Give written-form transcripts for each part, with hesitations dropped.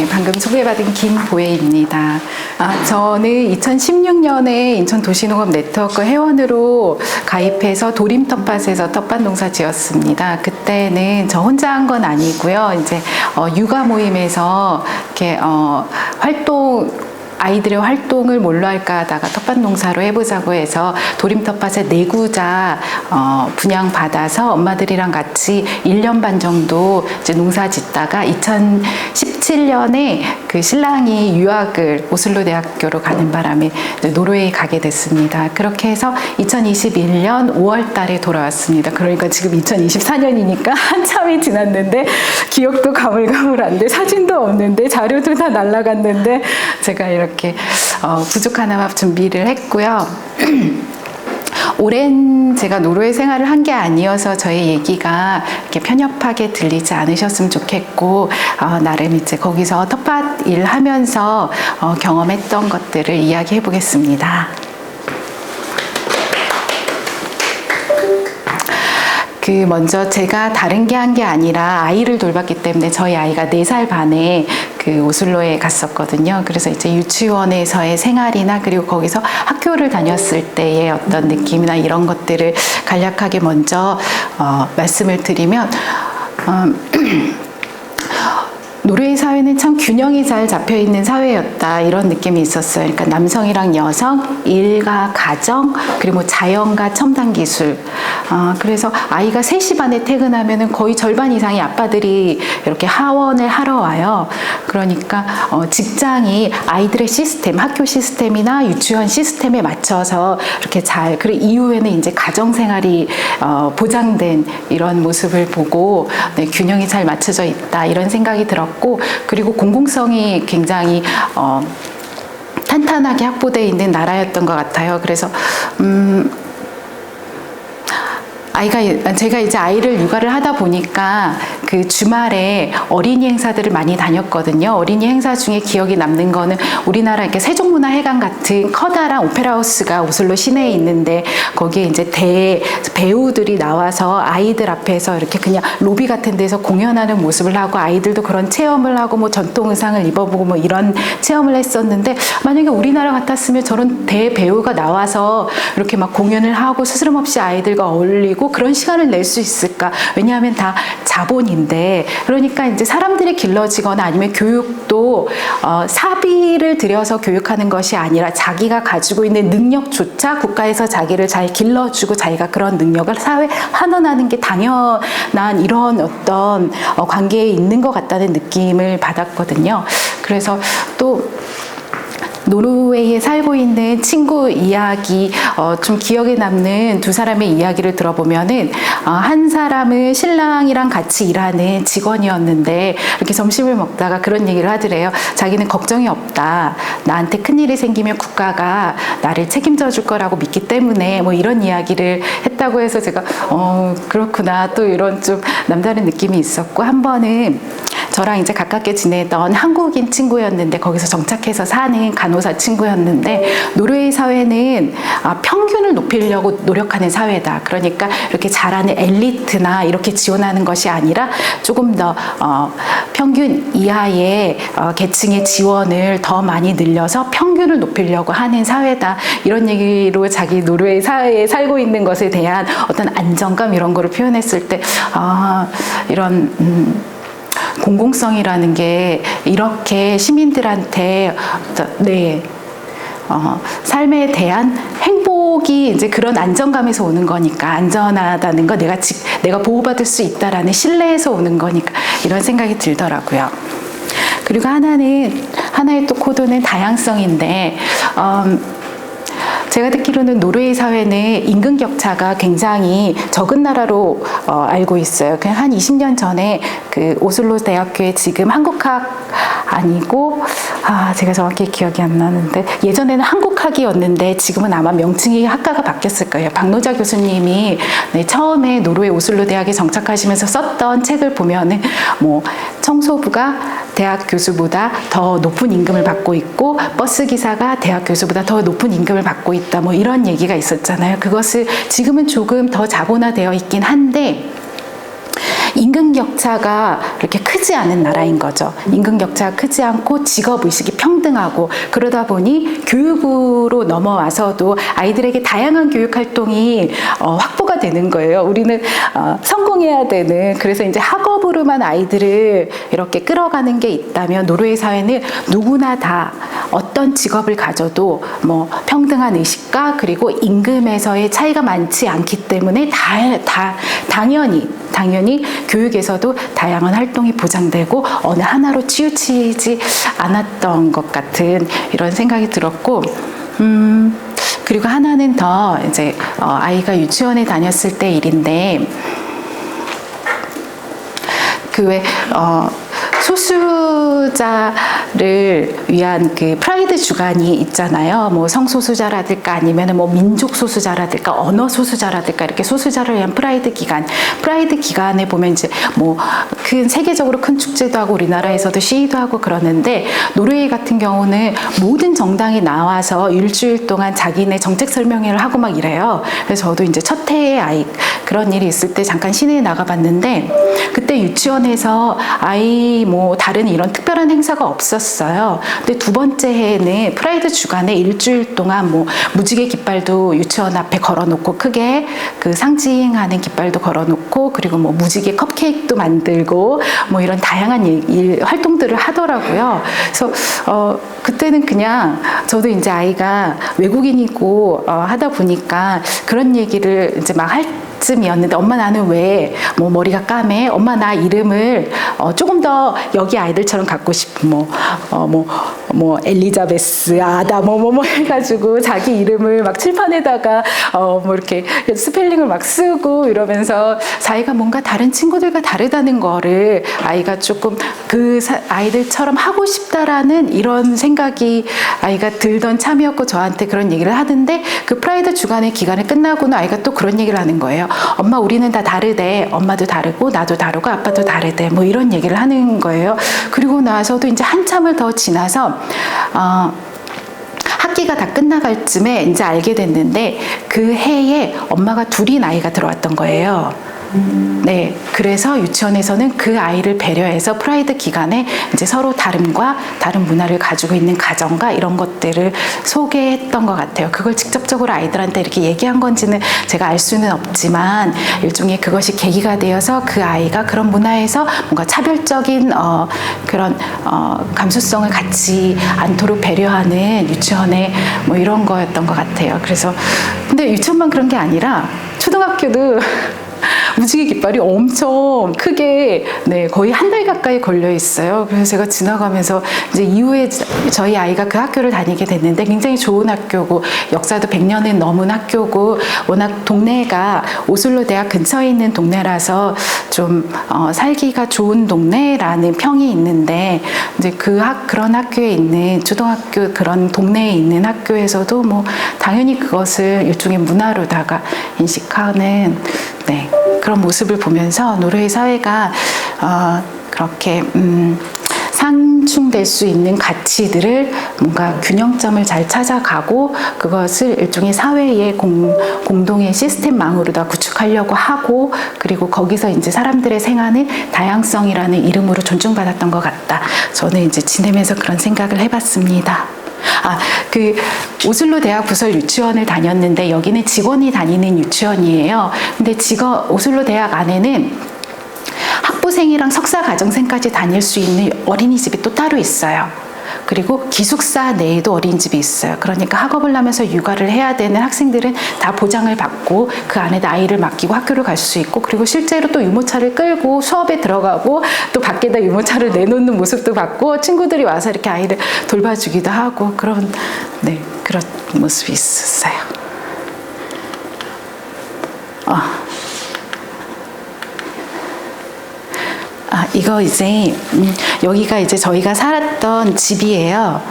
네, 방금 소개받은 김보혜입니다. 저는 2016년에 인천도시농업 네트워크 회원으로 가입해서 도림 텃밭에서 텃밭 농사 지었습니다. 그때는 저 혼자 한 건 아니고요. 이제 육아 모임에서 이렇게 아이들의 활동을 뭘로 할까 하다가 텃밭 농사로 해보자고 해서 도림 텃밭에 4구자 분양받아서 엄마들이랑 같이 1년 반 정도 이제 농사 짓다가 2017년에 그 신랑이 유학을 오슬로 대학교로 가는 바람에 노르웨이 가게 됐습니다. 그렇게 해서 2021년 5월 달에 돌아왔습니다. 그러니까 지금 2024년이니까 한참이 지났는데 기억도 가물가물한데 사진도 없는데 자료도 다 날라갔는데 제가 이렇게 부족하나마 준비를 했고요. 오랜 제가 노르웨이 생활을 한 게 아니어서 저의 얘기가 이렇게 편협하게 들리지 않으셨으면 좋겠고, 나름 이제 거기서 텃밭 일하면서 경험했던 것들을 이야기해 보겠습니다. 먼저 제가 다른 게 한 게 아니라 아이를 돌봤기 때문에 저희 아이가 4살 반에 오슬로에 갔었거든요. 그래서 이제 유치원에서의 생활이나 그리고 거기서 학교를 다녔을 때의 어떤 느낌이나 이런 것들을 간략하게 먼저 말씀을 드리면, 노르웨이 사회는 참 균형이 잘 잡혀있는 사회였다, 이런 느낌이 있었어요. 그러니까 남성이랑 여성, 일과 가정, 그리고 자연과 첨단 기술. 그래서 아이가 3시 반에 퇴근하면은 거의 절반 이상의 아빠들이 이렇게 하원을 하러 와요. 그러니까 직장이 아이들의 시스템, 학교 시스템이나 유치원 시스템에 맞춰서 이렇게 그리고 이후에는 이제 가정 생활이 보장된 이런 모습을 보고, 네, 균형이 잘 맞춰져 있다, 이런 생각이 들었고, 그리고 공공성이 굉장히 탄탄하게 확보되어 있는 나라였던 것 같아요. 그래서 제가 이제 아이를 육아를 하다 보니까 그 주말에 어린이 행사들을 많이 다녔거든요. 어린이 행사 중에 기억이 남는 거는 우리나라 이렇게 세종문화회관 같은 커다란 오페라하우스가 오슬로 시내에 있는데, 거기에 이제 배우들이 나와서 아이들 앞에서 이렇게 그냥 로비 같은 데서 공연하는 모습을 하고, 아이들도 그런 체험을 하고 뭐 전통 의상을 입어보고 뭐 이런 체험을 했었는데, 만약에 우리나라 같았으면 저런 대배우가 나와서 이렇게 막 공연을 하고 스스럼 없이 아이들과 어울리고 그런 시간을 낼 수 있을까? 왜냐하면 다 자본인데, 그러니까 이제 사람들이 길러지거나 아니면 교육도 사비를 들여서 교육하는 것이 아니라 자기가 가지고 있는 능력조차 국가에서 자기를 잘 길러주고 자기가 그런 능력을 사회에 환원하는 게 당연한 이런 어떤 관계에 있는 것 같다는 느낌을 받았거든요. 그래서 또 노르웨이에 살고 있는 친구 이야기, 좀 기억에 남는 2사람의 이야기를 들어보면은, 한 사람은 신랑이랑 같이 일하는 직원이었는데 이렇게 점심을 먹다가 그런 얘기를 하더래요. 자기는 걱정이 없다, 나한테 큰일이 생기면 국가가 나를 책임져 줄 거라고 믿기 때문에, 뭐 이런 이야기를 했다고 해서 제가 그렇구나, 또 이런 좀 남다른 느낌이 있었고, 한 번은 저랑 이제 가깝게 지내던 한국인 친구였는데, 거기서 정착해서 사는 간호사 친구였는데, 노르웨이 사회는 평균을 높이려고 노력하는 사회다. 그러니까 이렇게 잘하는 엘리트나 이렇게 지원하는 것이 아니라 조금 더 평균 이하의 계층의 지원을 더 많이 늘려서 평균을 높이려고 하는 사회다. 이런 얘기로 자기 노르웨이 사회에 살고 있는 것에 대한 어떤 안정감, 이런 거를 표현했을 때, 이런 공공성이라는 게 이렇게 시민들한테, 네, 삶에 대한 행복이 이제 그런 안정감에서 오는 거니까, 안전하다는 거, 내가 보호받을 수 있다라는 신뢰에서 오는 거니까, 이런 생각이 들더라고요. 그리고 하나의 또 코드는 다양성인데, 제가 듣기로는 노르웨이 사회는 인근 격차가 굉장히 적은 나라로 알고 있어요. 그냥 한 20년 전에 그 오슬로 대학교에 지금 한국학 아니고, 제가 정확히 기억이 안 나는데, 예전에는 한국학이었는데 지금은 아마 명칭이 학과가 바뀌었을 거예요. 박노자 교수님이 처음에 노르웨이 오슬로 대학에 정착하시면서 썼던 책을 보면은, 뭐 청소부가 대학 교수보다 더 높은 임금을 받고 있고, 버스 기사가 대학 교수보다 더 높은 임금을 받고 있다, 뭐 이런 얘기가 있었잖아요. 그것을 지금은 조금 더 자본화되어 있긴 한데, 임금 격차가 이렇게 크지 않은 나라인 거죠. 임금 격차가 크지 않고 직업 의식이 평등하고 그러다 보니 교육으로 넘어와서도 아이들에게 다양한 교육 활동이 확보가 되는 거예요. 우리는 성공해야 되는, 그래서 이제 학업으로만 아이들을 이렇게 끌어가는 게 있다면 노르웨이 사회는 누구나 다 어떤 직업을 가져도 뭐 평등한 의식과 그리고 임금에서의 차이가 많지 않기 때문에 당연히 교육에서도 다양한 활동이 보장되고 어느 하나로 치우치지 않았던 것 같은 이런 생각이 들었고, 그리고 하나는 더 이제 아이가 유치원에 다녔을 때 일인데, 그 왜 소수자를 위한 그 프라이드 주간이 있잖아요. 뭐 성소수자라든가 아니면 뭐 민족 소수자라든가 언어 소수자라든가 이렇게 소수자를 위한 프라이드 기간에 보면 이제 뭐 큰 세계적으로 큰 축제도 하고 우리나라에서도 시위도 하고 그러는데, 노르웨이 같은 경우는 모든 정당이 나와서 일주일 동안 자기네 정책 설명회를 하고 막 이래요. 그래서 저도 이제 첫 해에 아이 그런 일이 있을 때 잠깐 시내에 나가봤는데, 그때 유치원에서 아이 뭐 다른 이런 특별한 행사가 없었어요. 근데 두 번째 해에는 프라이드 주간에 일주일 동안 뭐 무지개 깃발도 유치원 앞에 걸어놓고, 크게 그 상징하는 깃발도 걸어놓고, 그리고 뭐 무지개 컵케이크도 만들고 뭐 이런 다양한 활동들을 하더라고요. 그래서 그때는 그냥 저도 이제 아이가 외국인이고 하다 보니까 그런 얘기를 이제 막 할 쯤이었는데, 엄마 나는 왜 뭐 머리가 까매? 엄마 나 이름을 조금 더 여기 아이들처럼 갖고 싶어. 뭐 엘리자베스 아다 뭐 해가지고 자기 이름을 막 칠판에다가 뭐 이렇게 스펠링을 막 쓰고 이러면서 자기가 뭔가 다른 친구들과 다르다는 거를 아이가 조금 그 아이들처럼 하고 싶다라는 이런 생각이 아이가 들던 참이었고, 저한테 그런 얘기를 하던데, 그 프라이드 주간의 기간이 끝나고는 아이가 또 그런 얘기를 하는 거예요. 엄마 우리는 다 다르대. 엄마도 다르고 나도 다르고 아빠도 다르대. 뭐 이런 얘기를 하는 거예요. 그리고 나서도 이제 한참을 더 지나서 학기가 다 끝나갈 쯤에 이제 알게 됐는데, 그 해에 엄마가 둘이 나이가 들어왔던 거예요. 네, 그래서 유치원에서는 그 아이를 배려해서 프라이드 기간에 이제 서로 다름과 다른 문화를 가지고 있는 가정과 이런 것들을 소개했던 것 같아요. 그걸 직접적으로 아이들한테 이렇게 얘기한 건지는 제가 알 수는 없지만, 일종의 그것이 계기가 되어서 그 아이가 그런 문화에서 뭔가 차별적인 그런 감수성을 갖지 않도록 배려하는 유치원의 뭐 이런 거였던 것 같아요. 그래서 근데 유치원만 그런 게 아니라 초등학교도 무지개 깃발이 엄청 크게, 네, 거의 한 달 가까이 걸려 있어요. 그래서 제가 지나가면서 이제 이후에 저희 아이가 그 학교를 다니게 됐는데, 굉장히 좋은 학교고 역사도 100년은 넘은 학교고, 워낙 동네가 오슬로 대학 근처에 있는 동네라서 좀 살기가 좋은 동네라는 평이 있는데, 이제 그런 학교에 있는 초등학교, 그런 동네에 있는 학교에서도 뭐 당연히 그것을 일종의 문화로다가 인식하는, 네, 그런 모습을 보면서 노르웨이 사회가 그렇게 상충될 수 있는 가치들을 뭔가 균형점을 잘 찾아가고, 그것을 일종의 사회의 공동의 시스템망으로 다 구축하려고 하고, 그리고 거기서 이제 사람들의 생활은 다양성이라는 이름으로 존중받았던 것 같다. 저는 이제 지내면서 그런 생각을 해봤습니다. 그 오슬로 대학 부설 유치원을 다녔는데, 여기는 직원이 다니는 유치원이에요. 근데 오슬로 대학 안에는 학부생이랑 석사 과정생까지 다닐 수 있는 어린이집이 또 따로 있어요. 그리고 기숙사 내에도 어린이집이 있어요. 그러니까 학업을 하면서 육아를 해야 되는 학생들은 다 보장을 받고 그 안에 아이를 맡기고 학교를 갈 수 있고, 그리고 실제로 또 유모차를 끌고 수업에 들어가고 또 밖에다 유모차를 내놓는 모습도 봤고, 친구들이 와서 이렇게 아이를 돌봐주기도 하고, 그런 모습이 있었어요. 이거 이제 여기가 이제 저희가 살았던 집이에요.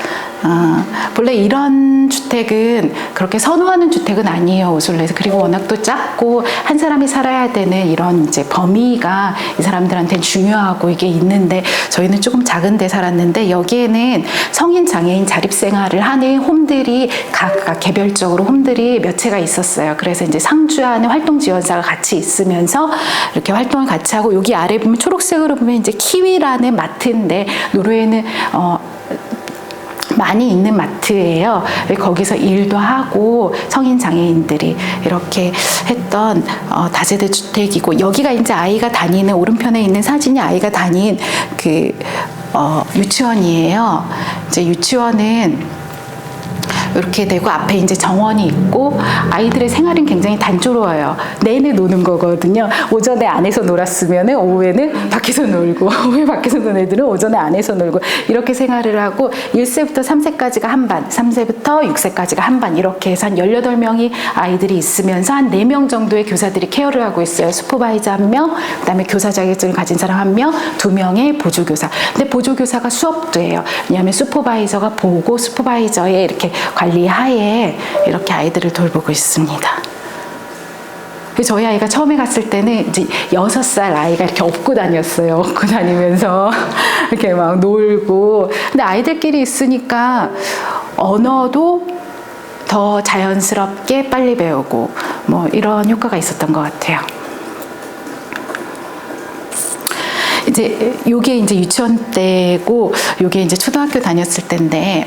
본래 이런 주택은 그렇게 선호하는 주택은 아니에요, 오슬로에서. 그리고 워낙 또 작고 한 사람이 살아야 되는 이런 이제 범위가 이 사람들한테는 중요하고 이게 있는데, 저희는 조금 작은 데 살았는데, 여기에는 성인 장애인 자립생활을 하는 홈들이 각각 개별적으로 홈들이 몇 채가 있었어요. 그래서 이제 상주하는 활동지원사가 같이 있으면서 이렇게 활동을 같이 하고, 여기 아래 보면 초록색으로 보면 이제 키위라는 마트인데, 노르웨이는 많이 있는 마트예요. 거기서 일도 하고 성인 장애인들이 이렇게 했던 다세대 주택이고, 여기가 이제 아이가 다니는, 오른편에 있는 사진이 아이가 다닌 그 유치원이에요. 이제 유치원은 이렇게 되고 앞에 이제 정원이 있고, 아이들의 생활은 굉장히 단조로워요. 내내 노는 거거든요. 오전에 안에서 놀았으면 오후에는 밖에서 놀고, 오후에 밖에서 노는 애들은 오전에 안에서 놀고, 이렇게 생활을 하고, 1세부터 3세까지가 한 반, 3세부터 6세까지가 한 반, 이렇게 해서 한 18명이 아이들이 있으면서 한 4명 정도의 교사들이 케어를 하고 있어요. 슈퍼바이저 1명, 그 다음에 교사 자격증을 가진 사람 1명, 2명의 보조교사. 근데 보조교사가 수업도 해요. 왜냐하면 슈퍼바이저가 보고 슈퍼바이저의 이렇게 관리 하에 이렇게 아이들을 돌보고 있습니다. 저희 아이가 처음에 갔을 때는 이제 6살 아이가 이렇게 업고 다녔어요. 업고 다니면서 이렇게 막 놀고. 근데 아이들끼리 있으니까 언어도 더 자연스럽게 빨리 배우고 뭐 이런 효과가 있었던 것 같아요. 이제 요게 이제 유치원 때고, 요게 이제 초등학교 다녔을 때인데,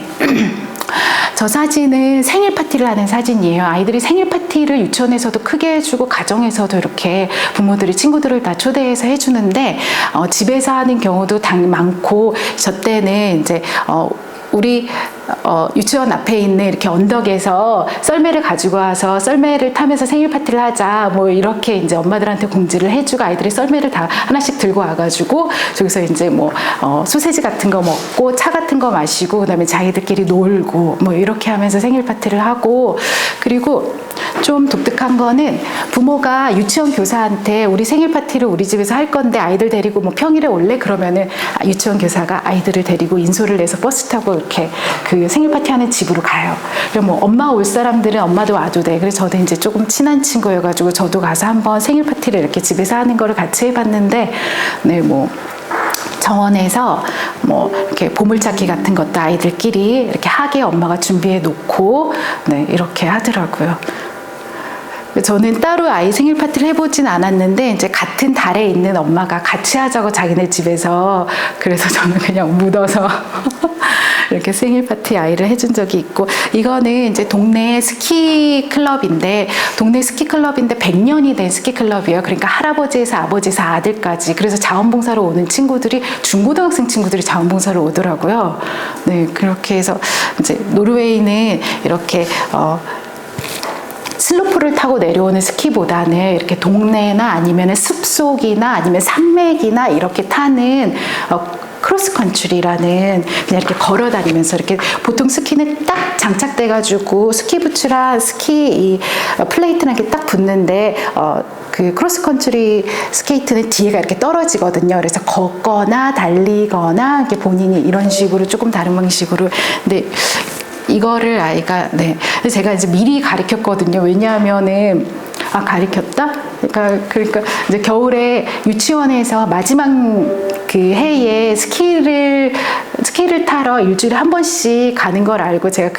저 사진은 생일 파티를 하는 사진이에요. 아이들이 생일 파티를 유치원에서도 크게 해주고 가정에서도 이렇게 부모들이 친구들을 다 초대해서 해주는데, 집에서 하는 경우도 많고, 저 때는 이제 우리 유치원 앞에 있는 이렇게 언덕에서 썰매를 가지고 와서 썰매를 타면서 생일 파티를 하자, 뭐 이렇게 이제 엄마들한테 공지를 해주고, 아이들이 썰매를 다 하나씩 들고 와가지고 저기서 이제 뭐 소세지 같은 거 먹고 차 같은 거 마시고, 그다음에 자기들끼리 놀고 뭐 이렇게 하면서 생일 파티를 하고. 그리고 좀 독특한 거는, 부모가 유치원 교사한테 우리 생일 파티를 우리 집에서 할 건데 아이들 데리고 뭐 평일에 올래? 그러면은 유치원 교사가 아이들을 데리고 인솔을 내서 버스 타고 이렇게 그 생일 파티 하는 집으로 가요. 그리고 뭐 엄마 올 사람들은 엄마도 와도 돼. 그래서 저도 이제 조금 친한 친구여가지고 저도 가서 한번 생일 파티를 이렇게 집에서 하는 거를 같이 해봤는데, 네, 뭐 정원에서 뭐 이렇게 보물찾기 같은 것도 아이들끼리 이렇게 하게 엄마가 준비해 놓고, 네, 이렇게 하더라고요. 저는 따로 아이 생일 파티를 해보진 않았는데, 이제 같은 달에 있는 엄마가 같이 하자고 자기네 집에서, 그래서 저는 그냥 묻어서 이렇게 생일 파티 아이를 해준 적이 있고. 이거는 이제 동네 스키 클럽인데, 동네 스키 클럽인데 100년이 된 스키 클럽이에요. 그러니까 할아버지에서 아버지에서 아들까지. 그래서 자원봉사로 오는 친구들이, 중고등학생 친구들이 자원봉사로 오더라고요. 네, 그렇게 해서 이제 노르웨이는 이렇게 슬로프를 타고 내려오는 스키보다는 이렇게 동네나 아니면 숲속이나 아니면 산맥이나 이렇게 타는 크로스컨트리라는, 그냥 이렇게 걸어 다니면서, 이렇게 보통 스키는 딱 장착돼가지고 스키 부츠랑 스키 이 플레이트랑 이렇게 딱 붙는데, 그 크로스컨트리 스케이트는 뒤에가 이렇게 떨어지거든요. 그래서 걷거나 달리거나 이렇게 본인이 이런 식으로 조금 다른 방식으로. 근데 이거를 아이가, 네, 제가 이제 미리 가르쳤거든요. 왜냐하면은, 가르쳤다? 그러니까 이제 겨울에 유치원에서 마지막 그 해에 스키를 타러 일주일에 한 번씩 가는 걸 알고 제가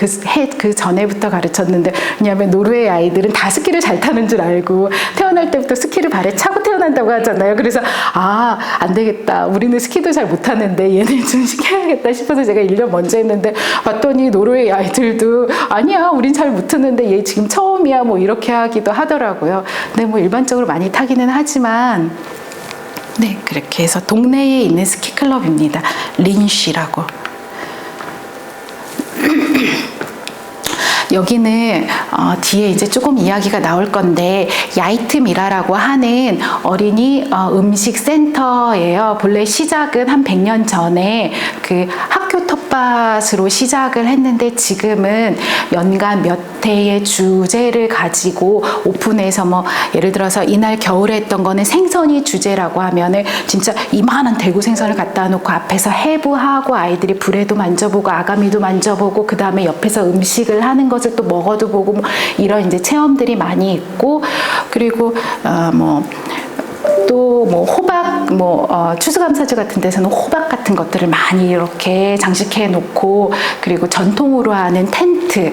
그 전에부터 가르쳤는데, 왜냐하면 노르웨이 아이들은 다 스키를 잘 타는 줄 알고 태어날 때부터 스키를 발에 차고 태어난다고 하잖아요. 그래서 안 되겠다. 우리는 스키도 잘 못하는데 얘네 좀 시켜야겠다 싶어서 제가 1년 먼저 했는데, 봤더니 노르웨이 아이들도 아니야, 우린 잘 못하는데 얘 지금 처음이야, 뭐 이렇게 하기도 하더라고요. 근데 뭐 일반적으로 많이 타기는 하지만, 네, 그렇게 해서 동네에 있는 스키 클럽입니다. 린쉬라고. 여기는 뒤에 이제 조금 이야기가 나올 건데, 야이트 미라라고 하는 어린이 음식 센터예요. 본래 시작은 한 100년 전에 그 학교 텃밭 텃밭으로 시작을 했는데 지금은 연간 몇 회의 주제를 가지고 오픈해서 뭐 예를 들어서 이날 겨울에 했던 거는 생선이 주제라고 하면은 진짜 이만한 대구 생선을 갖다 놓고 앞에서 해부하고 아이들이 불에도 만져보고 아가미도 만져보고 그 다음에 옆에서 음식을 하는 것을 또 먹어도 보고 뭐 이런 이제 체험들이 많이 있고 그리고 또 뭐 호박 추수감사절 같은 데서는 호박 같은 것들을 많이 이렇게 장식해 놓고 그리고 전통으로 하는 텐트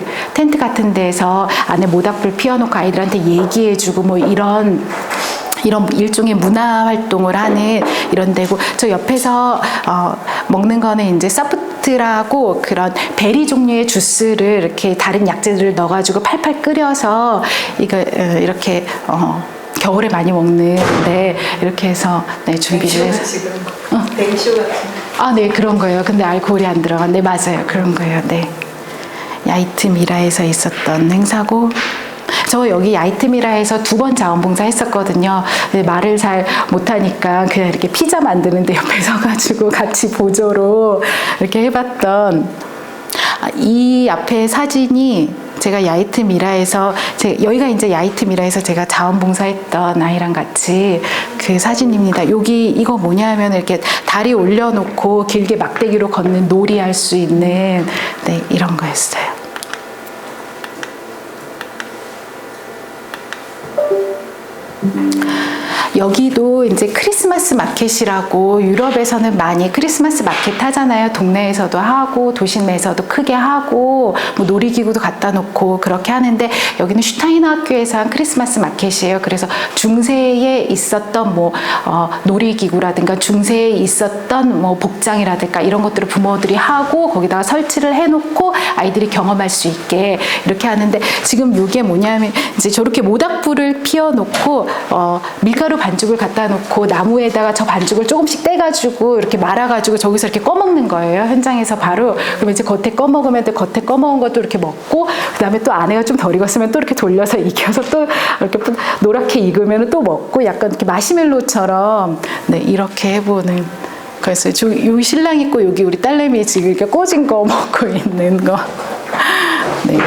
같은 데서 안에 모닥불 피워놓고 아이들한테 얘기해주고 뭐 이런 일종의 문화 활동을 하는 이런 데고 저 옆에서 먹는 거는 이제 서프트라고 그런 베리 종류의 주스를 이렇게 다른 약재들을 넣어가지고 팔팔 끓여서 이거 이렇게 겨울에 많이 먹는데 이렇게 해서 네, 준비를 해서 지금 냉쇼 같은 네 그런 거예요. 근데 알코올이 안 들어간 네 맞아요. 그런 거예요. 네. 야이트 미라에서 있었던 행사고 저 여기 야이트 미라에서 2번 자원봉사 했었거든요. 근데 말을 잘 못하니까 그냥 이렇게 피자 만드는데 옆에 서가지고 같이 보조로 이렇게 해봤던 이 앞에 사진이 제가 야이트 미라에서 여기가 이제 야이트 미라에서 제가 자원봉사했던 아이랑 같이 그 사진입니다. 여기 이거 뭐냐면 이렇게 다리 올려놓고 길게 막대기로 걷는 놀이 할 수 있는 네, 이런 거였어요. 여기도 이제 크리스마스 마켓이라고 유럽에서는 많이 크리스마스 마켓 하잖아요. 동네에서도 하고 도심에서도 크게 하고 뭐 놀이기구도 갖다 놓고 그렇게 하는데 여기는 슈타이너 학교에서 한 크리스마스 마켓이에요. 그래서 중세에 있었던 뭐 놀이기구라든가 중세에 있었던 뭐 복장이라든가 이런 것들을 부모들이 하고 거기다가 설치를 해놓고 아이들이 경험할 수 있게 이렇게 하는데 지금 이게 뭐냐면 이제 저렇게 모닥불을 피워놓고 밀가루 반죽을 갖다 놓고 나무에다가 저 반죽을 조금씩 떼가지고 이렇게 말아가지고 저기서 이렇게 꺼먹는 거예요. 현장에서 바로. 그러면 이제 겉에 꺼먹으면 겉에 꺼먹은 것도 이렇게 먹고 그 다음에 또 안에가 좀 덜 익었으면 또 이렇게 돌려서 익혀서 또 이렇게 노랗게 익으면 또 먹고 약간 이렇게 마시멜로처럼 네, 이렇게 해보는 그래서 여기 신랑 있고 여기 우리 딸내미 지금 이렇게 꽂은 거 먹고 있는 거. 네.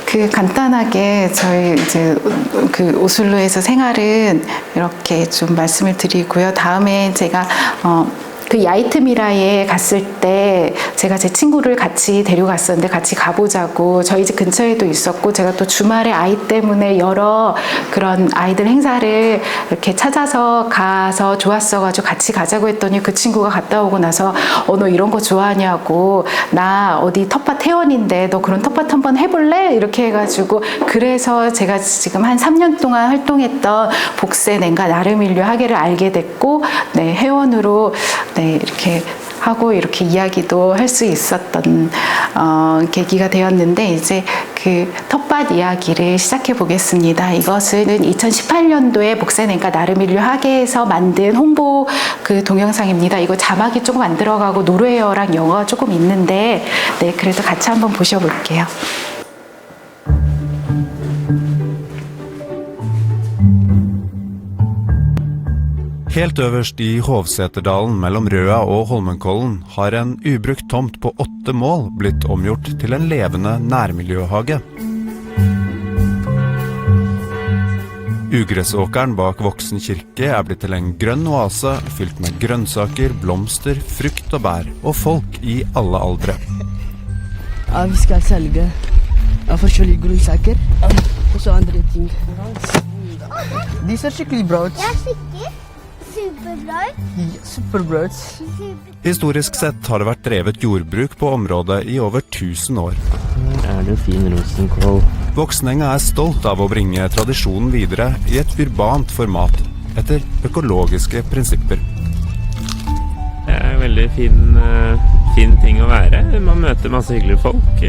그 간단하게 저희 이제 그 오슬로에서 생활은 이렇게 좀 말씀을 드리고요. 다음에 제가 그 야이트 미라에 갔을 때 제가 제 친구를 같이 데려갔었는데 같이 가보자고 저희 집 근처에도 있었고 제가 또 주말에 아이 때문에 여러 그런 아이들 행사를 이렇게 찾아서 가서 좋았어가지고 같이 가자고 했더니 그 친구가 갔다 오고 나서 너 이런 거 좋아하냐고 나 어디 텃밭 회원인데 너 그런 텃밭 한번 해볼래? 이렇게 해가지고 그래서 제가 지금 한 3년 동안 활동했던 복세 냉가 나르밀류 학예를 알게 됐고 네, 회원으로 네, 이렇게 하고 이렇게 이야기도 할 수 있었던 계기가 되었는데 이제 그 텃밭 이야기를 시작해 보겠습니다. 이것은 2018년도에 복세냉가 나르밀류 학예에서 만든 홍보 그 동영상입니다. 이거 자막이 조금 안 들어가고 노르웨어랑 영어가 조금 있는데 네, 그래도 같이 한번 보셔볼게요. Helt øverst i Hovseterdalen mellom Røa og Holmenkollen har en ubrukt tomt på 8 mål blitt omgjort til en levende nærmiljøhage. Ugressåkeren bak Voksen kirke er blitt til en grønn oase fylt med grønnsaker, blomster, frukt og bær, og folk i alle aldre. Ja, vi skal selge forskjellige grønnsaker og så andre ting. De ser skikkelig bra ut. Ja, skikkelig. Superbra. Superbra. Historisk sett har det vært drevet jordbruk på området i over 1000 år. Her er det fin rosenkål. Voksenenga er stolt av å bringe tradisjonen videre i et urbant format, etter økologiske prinsipper. Det er en veldig fin ting å være. Man møter masse hyggelige folk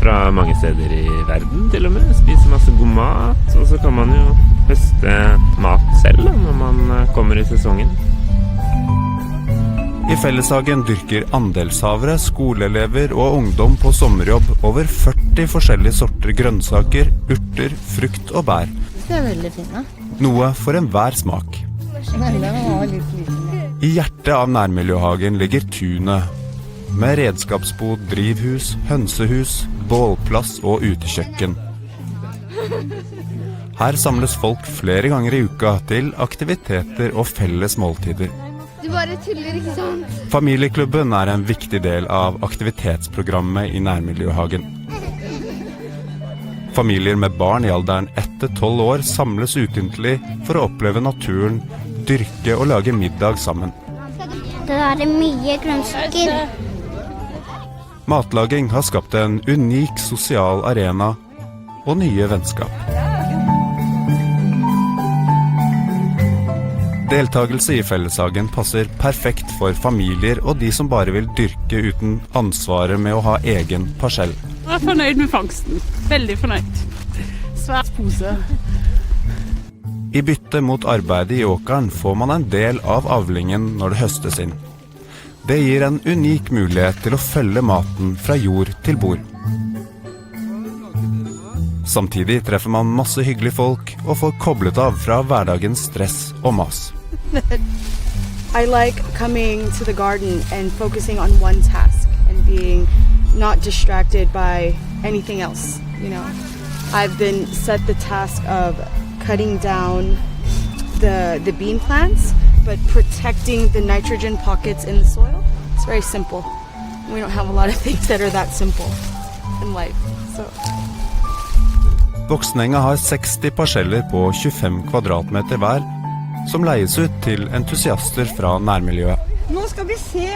fra mange steder i verden til og med. Spiser masse god mat, og så kan man jo høste mat selv når man kommer i sesongen. I felleshagen dyrker andelshavere, skoleelever og ungdom på sommerjobb over 40 forskjellige sorter grønnsaker, urter, frukt og bær. Det er veldig fint, da. Noe for enhver smak. Den var litt liten. I hjertet av nærmiljøhagen ligger tunet, med redskapsbod, drivhus, hønsehus, bålplass og utekjøkken. Her samles folk flere ganger i uka til aktiviteter og felles måltider. Du bare tuller, ikke sant? Familieklubben er en viktig del av aktivitetsprogrammet i nærmiljøhagen. Familier med barn i alderen 1–12 år samles ukentlig for å oppleve naturen, dyrke og lage middag sammen. Det er mye grønnsaker. Matlaging har skapt en unik sosial arena og nye vennskap. Deltagelse i felleshagen passer perfekt for familier og de som bare vil dyrke uten ansvaret med å ha egen parsell. Jeg er fornøyd med fangsten. Veldig fornøyd. Svært pose. I bytte mot arbeidet i åkeren får man en del av avlingen når det høstes inn. Det gir en unik mulighet til å følge maten fra jord til bord. Samtidig treffer man masse hyggelige folk og får koblet av fra hverdagens stress og mas. I like coming to the garden and focusing on one task and being not distracted by anything else, you know. I've been set the task of cutting down the bean plants, but protecting the nitrogen pockets in the soil. It's very simple. We don't have a lot of things that are that simple in life, so. Voksenenga har 60 parseller på 25 kvadratmeter hver, som leies ut til entusiaster fra nærmiljøet. Nå skal vi se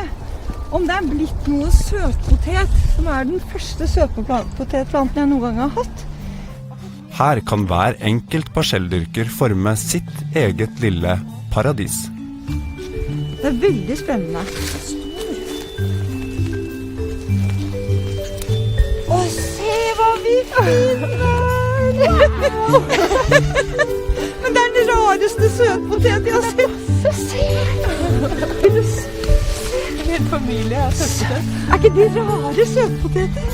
om det er blitt noe søtpotet, som er den første søtpotetplanten jeg noen gang har hatt. Her kan hver enkelt parselldyrker forme sitt eget lille paradis. Det er veldig spennende. Å, se hva vi finner! Men det er den rareste søtpotet jeg har sett. Se! Vil du se? En hel familie har søtpotet. Er ikke de rare søtpoteter?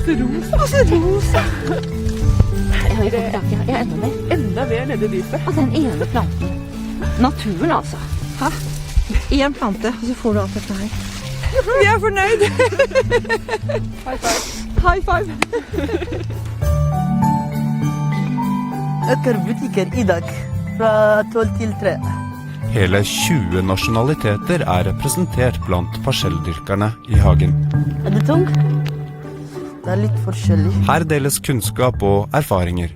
Rosa. Altså rosa. Jeg er enda mer. Enda mer nede i dypet. Og den ene planten. Naturen, altså. Hæ? En plante, og så får du alt dette her. Vi er fornøyd. High five. High five. Øker butikker i dag fra 12 til 3. Hele 20 nasjonaliteter er representert blant parselldyrkerne i hagen. Er det tung? Det er litt forskjellig. Her deles kunnskap og erfaringer.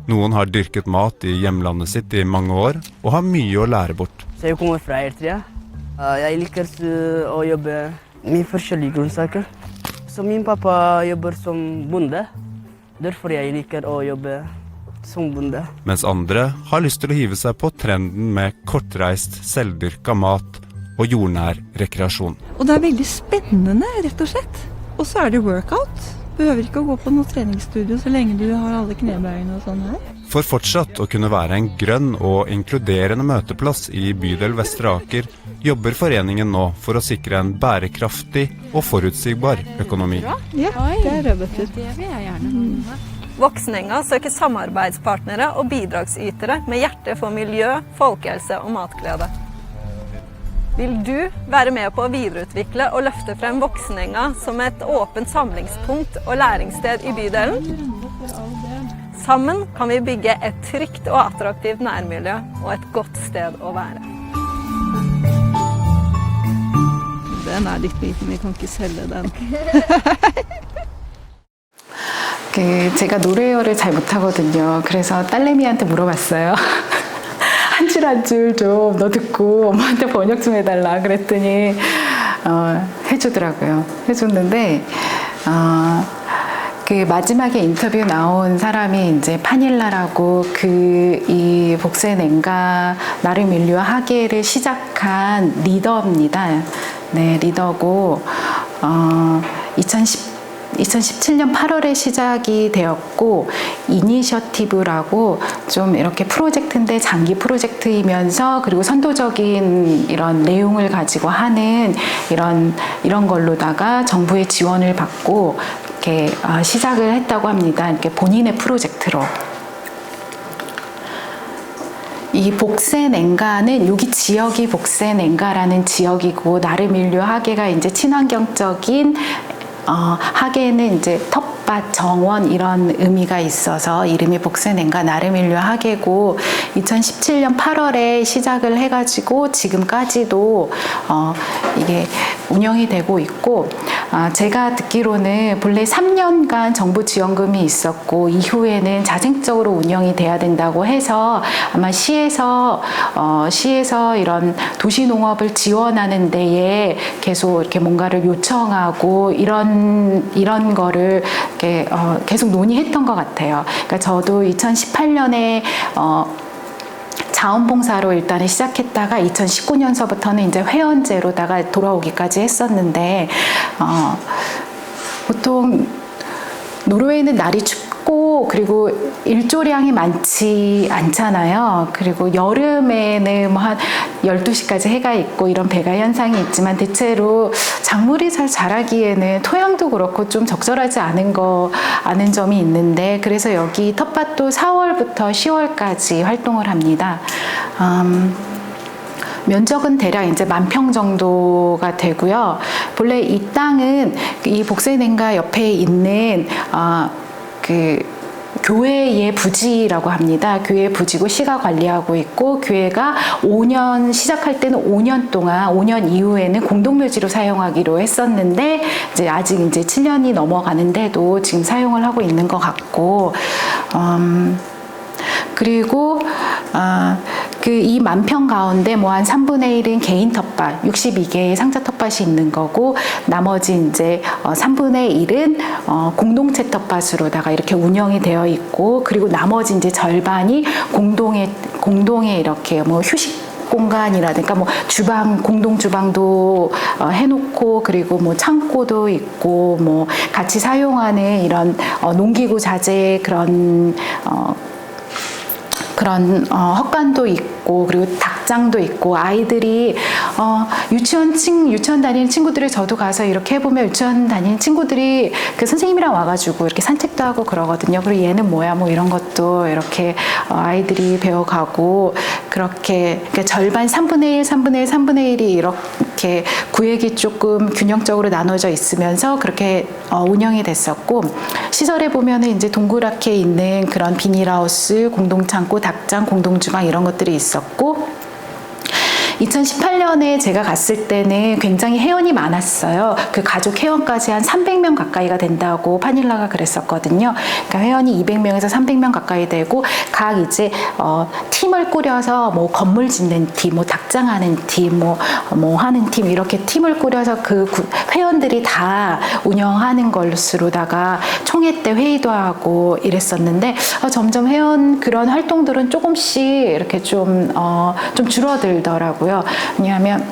Noen har dyrket mat i hjemlandet sitt i mange år, og har mye å lære bort. Så jeg kommer fra Eritrea. Jeg liker å jobbe med forskjellige grønnsaker. Så min pappa jobber som bonde. Derfor jeg liker å jobbe som bonde. Mens andre har lyst til å hive seg på trenden med kortreist, selvdyrka mat og jordnær rekreasjon. Og det er veldig spennende, rett og slett. Og så er det workout. Behøver ikke å gå på noe treningsstudio så lenge du har alle knebøyene og sånn her. For fortsatt å kunne være en grønn og inkluderende møteplass i bydel Vestre Aker, jobber foreningen nå for å sikre en bærekraftig og forutsigbar økonomi. Ja, det er rødbeter. Det vil jeg gjerne. Voksenenga søker samarbeidspartnere og bidragsytere med hjerte for miljø, folkehelse og matglede. Vil du være med på å videreutvikle og løfte frem Voksenenga som et åpent samlingspunkt og læringssted i bydelen? Sammen kan vi bygge et trygt og attraktivt nærmiljø og et godt sted å være. Den er litt liten, vi kan ikke selge den. 제가 노래를 잘 못하거든요. 그래서 딸내미한테 물어봤어요. 한 줄 좀 너 듣고 엄마한테 번역 좀 해달라 그랬더니 해주더라고요. 해줬는데 그 마지막에 인터뷰 나온 사람이 이제 파닐라라고 이 복센엔가 나르밀리오 하계를 시작한 리더입니다. 네, 리더고 2017년 8월에 시작이 되었고 이니셔티브라고 좀 이렇게 프로젝트인데 장기 프로젝트이면서 그리고 선도적인 이런 내용을 가지고 하는 이런 걸로다가 정부의 지원을 받고 이렇게 시작을 했다고 합니다. 이렇게 본인의 프로젝트로. 이 복센엔가는 여기 지역이 복센엔가라는 지역이고 나르밀류 하계가 이제 친환경적인 하계는 이제 텃밭, 정원 이런 의미가 있어서 이름이 복센엔가 나르밀류 하계고 2017년 8월에 시작을 해가지고 지금까지도 이게 운영이 되고 있고 제가 듣기로는 본래 3년간 정부 지원금이 있었고 이후에는 자생적으로 운영이 돼야 된다고 해서 아마 시에서 이런 도시농업을 지원하는 데에 계속 이렇게 뭔가를 요청하고 이런 거를 이렇게 계속 논의했던 것 같아요. 그러니까 저도 2018년에 자원봉사로 일단은 시작했다가 2019년서부터는 이제 회원제로다가 돌아오기까지 했었는데 보통 노르웨이는 날이 춥고 그리고 일조량이 많지 않잖아요. 그리고 여름에는 뭐 한 12시까지 해가 있고 이런 배가 현상이 있지만 대체로 작물이 잘 자라기에는 토양도 그렇고 좀 적절하지 않은 점이 있는데 그래서 여기 텃밭도 4월부터 10월까지 활동을 합니다. 면적은 대략 이제 10,000평 정도가 되고요. 본래 이 땅은 이 복센엔가 옆에 있는 교회의 부지라고 합니다. 교회 부지고 시가 관리하고 있고 교회가 5년 시작할 때는 5년 동안 5년 이후에는 공동묘지로 사용하기로 했었는데 이제 아직 이제 7년이 넘어가는데도 지금 사용을 하고 있는 것 같고 그리고 이 10,000평 가운데 뭐 한 3분의 1은 개인 텃밭, 62개의 상자 텃밭이 있는 거고 나머지 이제 3분의 1은 공동체 텃밭으로다가 이렇게 운영이 되어 있고 그리고 나머지 이제 절반이 공동에 이렇게 뭐 휴식 공간이라든가 뭐 주방 공동 주방도 해놓고 그리고 뭐 창고도 있고 뭐 같이 사용하는 이런 농기구 자재 그런 헛간도 있고 그리고 닭장도 있고 아이들이 유치원 다니는 친구들을 저도 가서 이렇게 해보면 유치원 다니는 친구들이 그 선생님이랑 와가지고 이렇게 산책도 하고 그러거든요. 그리고 얘는 뭐야 뭐 이런 것도 이렇게 아이들이 배워가고 그렇게 그러니까 절반 3분의 1, 3분의 1, 3분의 1이 이렇게 구획이 조금 균형적으로 나눠져 있으면서 그렇게 운영이 됐었고 시설에 보면은 이제 동그랗게 있는 그런 비닐하우스, 공동창고, 닭장, 공동주방 이런 것들이 있었고 2018년에 제가 갔을 때는 굉장히 회원이 많았어요. 그 가족 회원까지 한 300명 가까이가 된다고 파닐라가 그랬었거든요. 그러니까 회원이 200명에서 300명 가까이 되고 각 이제 팀을 꾸려서 뭐 건물 짓는 팀, 뭐 닭장하는 팀, 뭐 하는 팀 이렇게 팀을 꾸려서 그 회원들이 다 운영하는 것으로다가 총회 때 회의도 하고 이랬었는데 점점 회원 그런 활동들은 조금씩 이렇게 좀 줄어들더라고요. 왜냐하면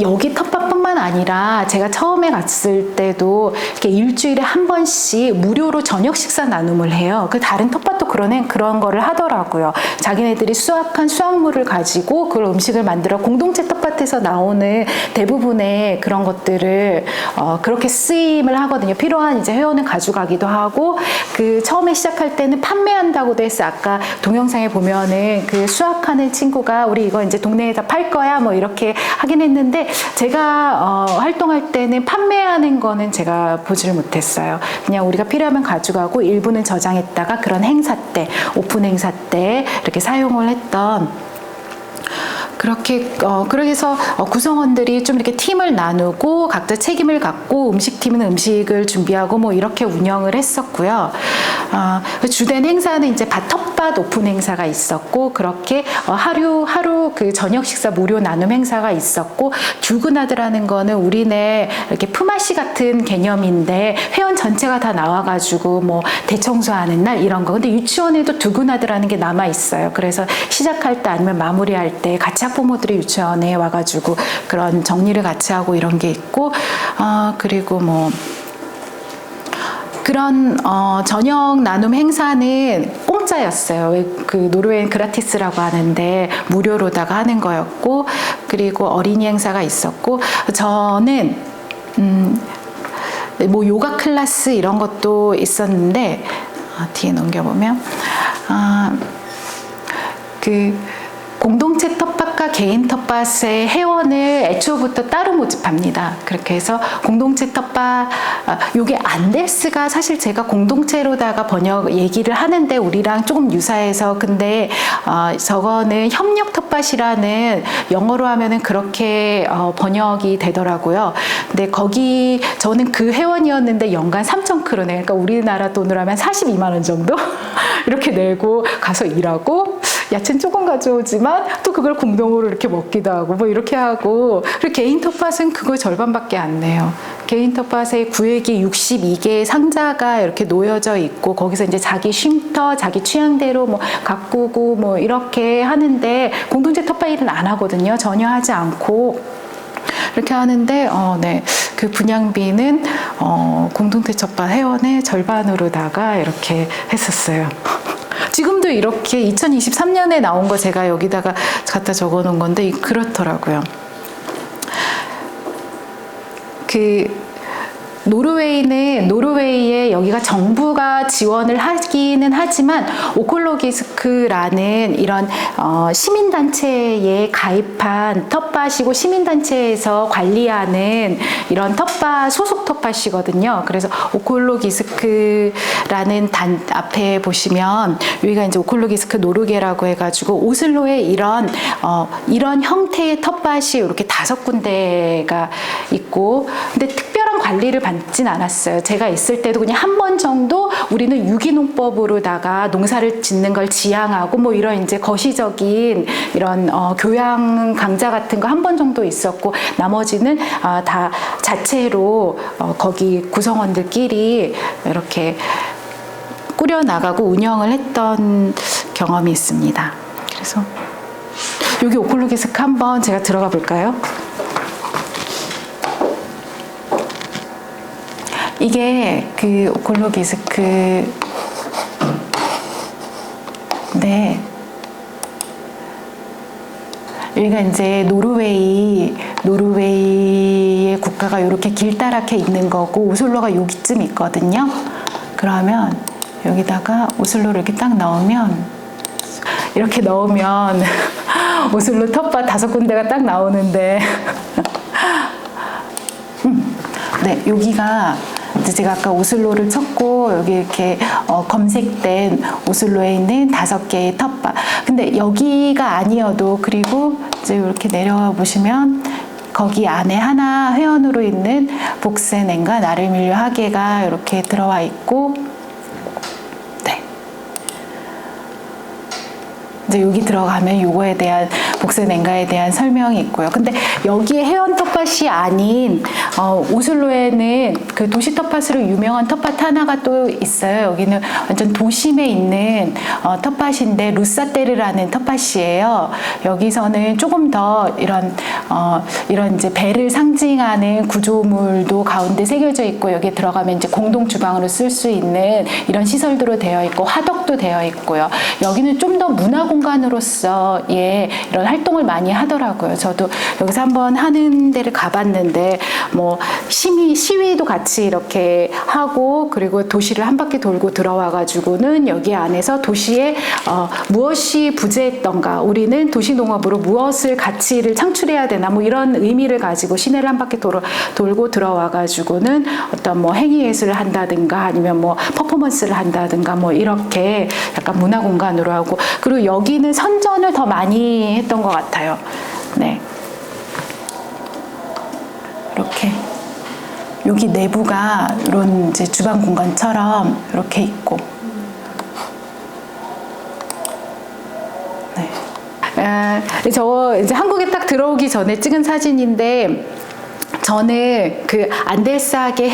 여기 텃밭뿐만 아니라 제가 처음에 갔을 때도 이렇게 일주일에 한 번씩 무료로 저녁 식사 나눔을 해요. 그 다른 텃밭도 그런 거를 하더라고요. 자기네들이 수확한 수확물을 가지고 그 음식을 만들어 공동체 텃밭에서 나오는 대부분의 그런 것들을 그렇게 쓰임을 하거든요. 필요한 이제 회원은 가져가기도 하고 그 처음에 시작할 때는 판매한다고도 했어요. 아까 동영상에 보면은 그 수확하는 친구가 우리 이거 이제 동네에다 팔 거야 뭐 이렇게 하긴 했는데 제가 활동할 때는 판매하는 거는 제가 보지를 못했어요. 그냥 우리가 필요하면 가져가고 일부는 저장했다가 그런 행사 때 오픈 행사 때 이렇게 사용을 했던 그렇게 그래서 구성원들이 좀 이렇게 팀을 나누고 각자 책임을 갖고 음식팀은 음식을 준비하고 뭐 이렇게 운영을 했었고요. 주된 행사는 이제 텃밭 오픈 행사가 있었고 그렇게 하루 그 저녁 식사 무료 나눔 행사가 있었고 듀그나드라는 거는 우리네 이렇게 품앗이 같은 개념인데 회원 전체가 다 나와가지고 뭐 대청소하는 날 이런 거. 근데 유치원에도 듀그나드라는 게 남아 있어요. 그래서 시작할 때 아니면 마무리할 때 같이 학부모들이 유치원에 와가지고 그런 정리를 같이 하고 이런 게 있고 그리고 뭐 그런 저녁 나눔 행사는 공짜였어요. 그 노르웨이는 그라티스라고 하는데 무료로다가 하는 거였고 그리고 어린이 행사가 있었고 저는 뭐 요가 클래스 이런 것도 있었는데 뒤에 넘겨보면 그 공동체 텃밭과 개인 텃밭의 회원을 애초부터 따로 모집합니다. 그렇게 해서 공동체 텃밭, 요게 안데스가 사실 제가 공동체로다가 번역 얘기를 하는데 우리랑 조금 유사해서 근데 저거는 협력 텃밭이라는 영어로 하면은 그렇게 번역이 되더라고요. 근데 거기 저는 그 회원이었는데 연간 3,000크로네. 그러니까 우리나라 돈으로 하면 42만 원 정도 이렇게 내고 가서 일하고 야채는 조금 가져오지만 또 그걸 공동으로 이렇게 먹기도 하고 뭐 이렇게 하고 그리고 개인 텃밭은 그거 절반밖에 안 내요. 개인 텃밭에 구획이 62개의 상자가 이렇게 놓여져 있고 거기서 이제 자기 쉼터, 자기 취향대로 뭐 가꾸고 뭐 이렇게 하는데 공동체 텃밭 일은 안 하거든요. 전혀 하지 않고 이렇게 하는데 네. 그 분양비는 공동체 텃밭 회원의 절반으로다가 이렇게 했었어요. 지금도 이렇게 2023년에 나온 거 제가 여기다가 갖다 적어 놓은 건데 그렇더라고요. 노르웨이에 여기가 정부가 지원을 하기는 하지만 오콜로기스크라는 이런 시민단체에 가입한 텃밭이고 시민단체에서 관리하는 이런 텃밭 소속 텃밭이거든요. 그래서 오콜로기스크라는 앞에 보시면 여기가 이제 오콜로기스크 노르게라고 해가지고 오슬로에 이런 형태의 텃밭이 이렇게 5군데가 있고 근데 특별한 관리를 받진 않았어요. 제가 있을 때도 그냥 한 번 정도 우리는 유기농법으로다가 농사를 짓는 걸 지향하고 뭐 이런 이제 거시적인 이런 교양 강좌 같은 거 한 번 정도 있었고 나머지는 다 자체로 거기 구성원들끼리 이렇게 꾸려나가고 운영을 했던 경험이 있습니다. 그래서 여기 오콜로기스크 한번 제가 들어가 볼까요? 이게 그 오콜로기스크 네. 여기가 이제 노르웨이의 국가가 이렇게 길다랗게 있는 거고 오슬로가 여기쯤 있거든요. 그러면 여기다가 오슬로를 이렇게 딱 넣으면 오슬로 텃밭 5군데가 딱 나오는데 네, 여기가 제가 아까 오슬로를 쳤고 여기 이렇게 검색된 오슬로에 있는 5개의 텃밭. 근데 여기가 아니어도 그리고 이제 이렇게 내려와 보시면 거기 안에 하나 회원으로 있는 복센엔과 나르밀류 하게가 이렇게 들어와 있고 네. 이제 여기 들어가면 요거에 대한 복센엔가에 대한 설명이 있고요. 근데 여기에 회원 텃밭이 아닌 오슬로에는 그 도시 텃밭으로 유명한 텃밭 하나가 또 있어요. 여기는 완전 도심에 있는 텃밭인데 루사테르라는 텃밭이에요. 여기서는 조금 더 이런 이제 배를 상징하는 구조물도 가운데 새겨져 있고 여기에 들어가면 이제 공동 주방으로 쓸 수 있는 이런 시설들로 되어 있고 화덕도 되어 있고요. 여기는 좀 더 문화 공간으로서의 이런 활동을 많이 하더라고요. 저도 여기서 한번 하는 데를 가봤는데 뭐 시위도 같이 이렇게 하고 그리고 도시를 한 바퀴 돌고 들어와 가지고는 여기 안에서 도시에 무엇이 부재했던가 우리는 도시농업으로 무엇을 가치를 창출해야 되나 뭐 이런 의미를 가지고 시내를 한 바퀴 돌고 들어와 가지고는 어떤 뭐 행위예술을 한다든가 아니면 뭐 퍼포먼스를 한다든가 뭐 이렇게 약간 문화 공간으로 하고 그리고 여기는 선전을 더 많이 했던 것 같아요. 네. 이렇게 여기 내부가 이런 이제 주방 공간처럼 이렇게 있고. 네. 저 이제 한국에 딱 들어오기 전에 찍은 사진인데 저는 그 안델사계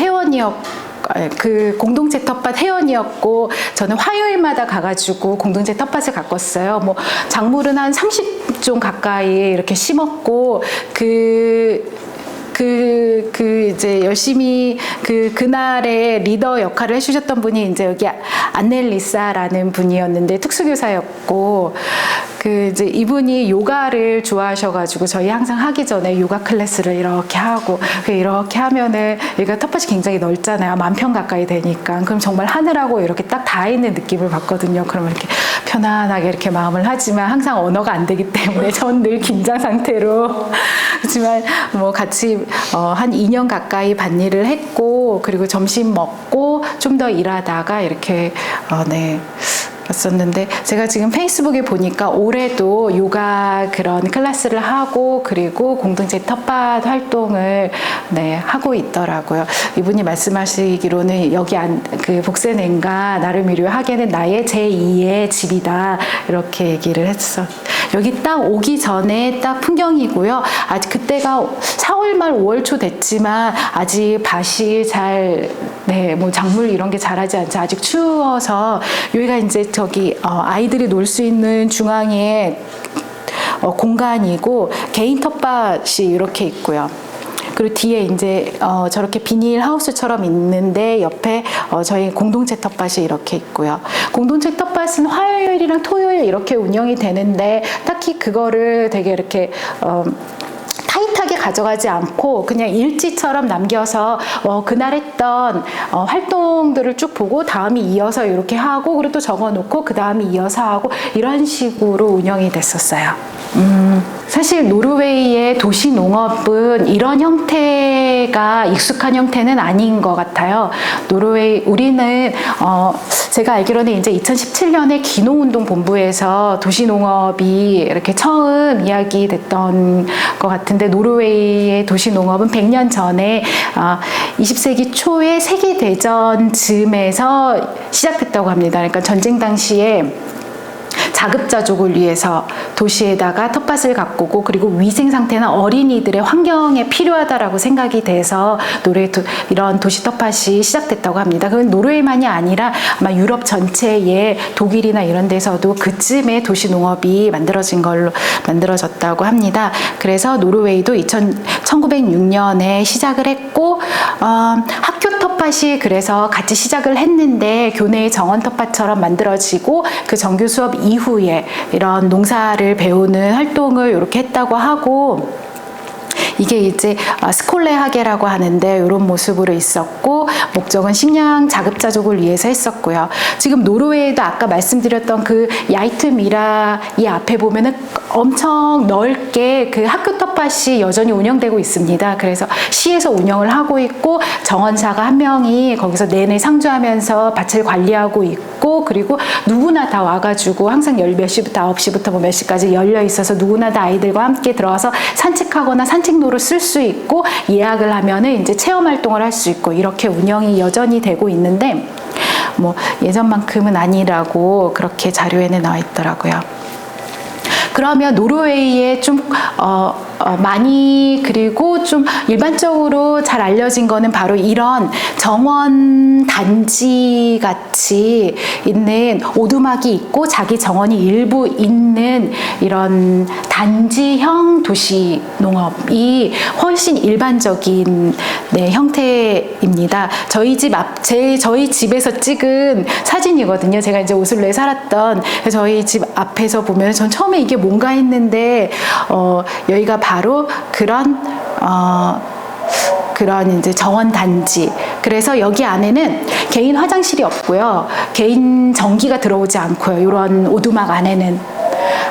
그 공동체 텃밭 회원이었고 저는 화요일마다 가가지고 공동체 텃밭을 가꿨어요. 뭐 작물은 한 30종 가까이 이렇게 심었고 이제 열심히 그날의 리더 역할을 해주셨던 분이 이제 여기 안넬리사라는 분이었는데 특수교사였고 이제 이분이 요가를 좋아하셔가지고 저희 항상 하기 전에 요가 클래스를 이렇게 하고 이렇게 하면은 여기가 텃밭이 굉장히 넓잖아요. 10,000평 가까이 되니까 그럼 정말 하늘하고 이렇게 딱 닿아 있는 느낌을 받거든요. 그러면 이렇게 편안하게 이렇게 마음을 하지만 항상 언어가 안 되기 때문에 전 늘 긴장 상태로 하지만 뭐 같이 한 2년 가까이 밭일을 했고 그리고 점심 먹고 좀 더 일하다가 이렇게 네. 었는데 제가 지금 페이스북에 보니까 올해도 요가 그런 클래스를 하고 그리고 공동체 텃밭 활동을 네, 하고 있더라고요. 이분이 말씀하시기로는 여기 그 복세냉가 나를 위로하게는 나의 제2의 집이다 이렇게 얘기를 했어. 여기 딱 오기 전에 딱 풍경이고요. 아직 그때가 4월 말 5월 초 됐지만 아직 밭이 잘 네, 뭐 작물 이런 게 자라지 않죠. 아직 추워서 여기가 이제 저기 아이들이 놀 수 있는 중앙에 공간이고 개인 텃밭이 이렇게 있고요. 그리고 뒤에 이제 저렇게 비닐 하우스처럼 있는데 옆에 저희 공동체 텃밭이 이렇게 있고요. 공동체 텃밭은 화요일이랑 토요일 이렇게 운영이 되는데 딱히 그거를 되게 이렇게 타이트하게 가져가지 않고 그냥 일지처럼 남겨서 그날 했던 활동들을 쭉 보고 다음이 이어서 이렇게 하고 그리고 또 적어놓고 그 다음이 이어서 하고 이런 식으로 운영이 됐었어요. 사실 노르웨이의 도시 농업은 이런 형태가 익숙한 형태는 아닌 것 같아요. 우리는 제가 알기로는 이제 2017년에 기농운동본부에서 도시농업이 이렇게 처음 이야기됐던 것 같은데 노르웨이의 도시농업은 100년 전에 20세기 초에 세계대전 즈음에서 시작됐다고 합니다. 그러니까 전쟁 당시에 자급자족을 위해서 도시에다가 텃밭을 가꾸고 그리고 위생 상태나 어린이들의 환경에 필요하다라고 생각이 돼서 이런 도시 텃밭이 시작됐다고 합니다. 그건 노르웨이만이 아니라 아마 유럽 전체에 독일이나 이런 데서도 그쯤에 도시 농업이 만들어졌다고 합니다. 그래서 노르웨이도 1906년에 시작을 했고 학교 텃밭이 그래서 같이 시작을 했는데 교내의 정원 텃밭처럼 만들어지고 그 정규 수업 이후에 이런 농사를 배우는 활동을 이렇게 했다고 하고 이게 이제 스콜레 하게라고 하는데 이런 모습으로 있었고 목적은 식량 자급자족을 위해서 했었고요. 지금 노르웨이도 아까 말씀드렸던 그 야이트미라 이 앞에 보면은 엄청 넓게 그 학교 텃밭이 여전히 운영되고 있습니다. 그래서 시에서 운영을 하고 있고 정원사가 한 명이 거기서 내내 상주하면서 밭을 관리하고 있고 그리고 누구나 다 와가지고 항상 몇 시부터 9시부터 뭐 몇 시까지 열려 있어서 누구나 다 아이들과 함께 들어와서 산책하거나 산책로를 쓸 수 있고 예약을 하면은 이제 체험 활동을 할 수 있고 이렇게 운영이 여전히 되고 있는데 뭐 예전만큼은 아니라고 그렇게 자료에는 나와 있더라고요. 그러면 노르웨이에 좀 많이 그리고 좀 일반적으로 잘 알려진 거는 바로 이런 정원 단지 같이 있는 오두막이 있고 자기 정원이 일부 있는 이런 단지형 도시 농업이 훨씬 일반적인 형태입니다. 저희 집에서 찍은 사진이거든요. 제가 이제 오슬로에 살았던 저희 집 앞에서 보면 전 처음에 이게 뭔가 했는데 여기가 바로 그런 이제 정원 단지. 그래서 여기 안에는 개인 화장실이 없고요. 개인 전기가 들어오지 않고요. 이런 오두막 안에는.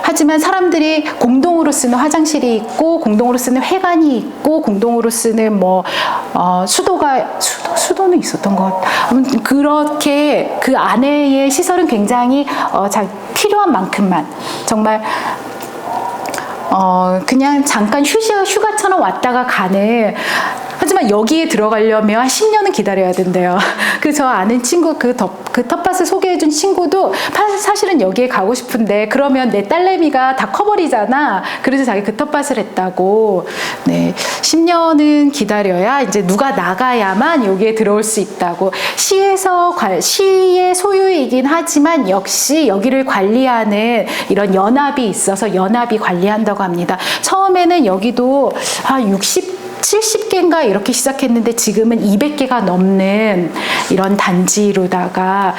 하지만 사람들이 공동으로 쓰는 화장실이 있고 공동으로 쓰는 회관이 있고 공동으로 쓰는 수도는 있었던 것 같아요. 그렇게 그 안에의 시설은 굉장히 필요한 만큼만 정말 그냥 잠깐 휴가처럼 왔다가 가는. 하지만 여기에 들어가려면 한 10년은 기다려야 된대요. 그래서 저 아는 친구 그 텃밭을 소개해준 친구도 사실은 여기에 가고 싶은데 그러면 내 딸내미가 다 커버리잖아. 그래서 자기 그 텃밭을 했다고. 네, 10년은 기다려야 이제 누가 나가야만 여기에 들어올 수 있다고. 시의 소유이긴 하지만 역시 여기를 관리하는 이런 연합이 있어서 연합이 관리한다고 합니다. 처음에는 여기도 70개인가 이렇게 시작했는데 지금은 200개가 넘는 이런 단지로다가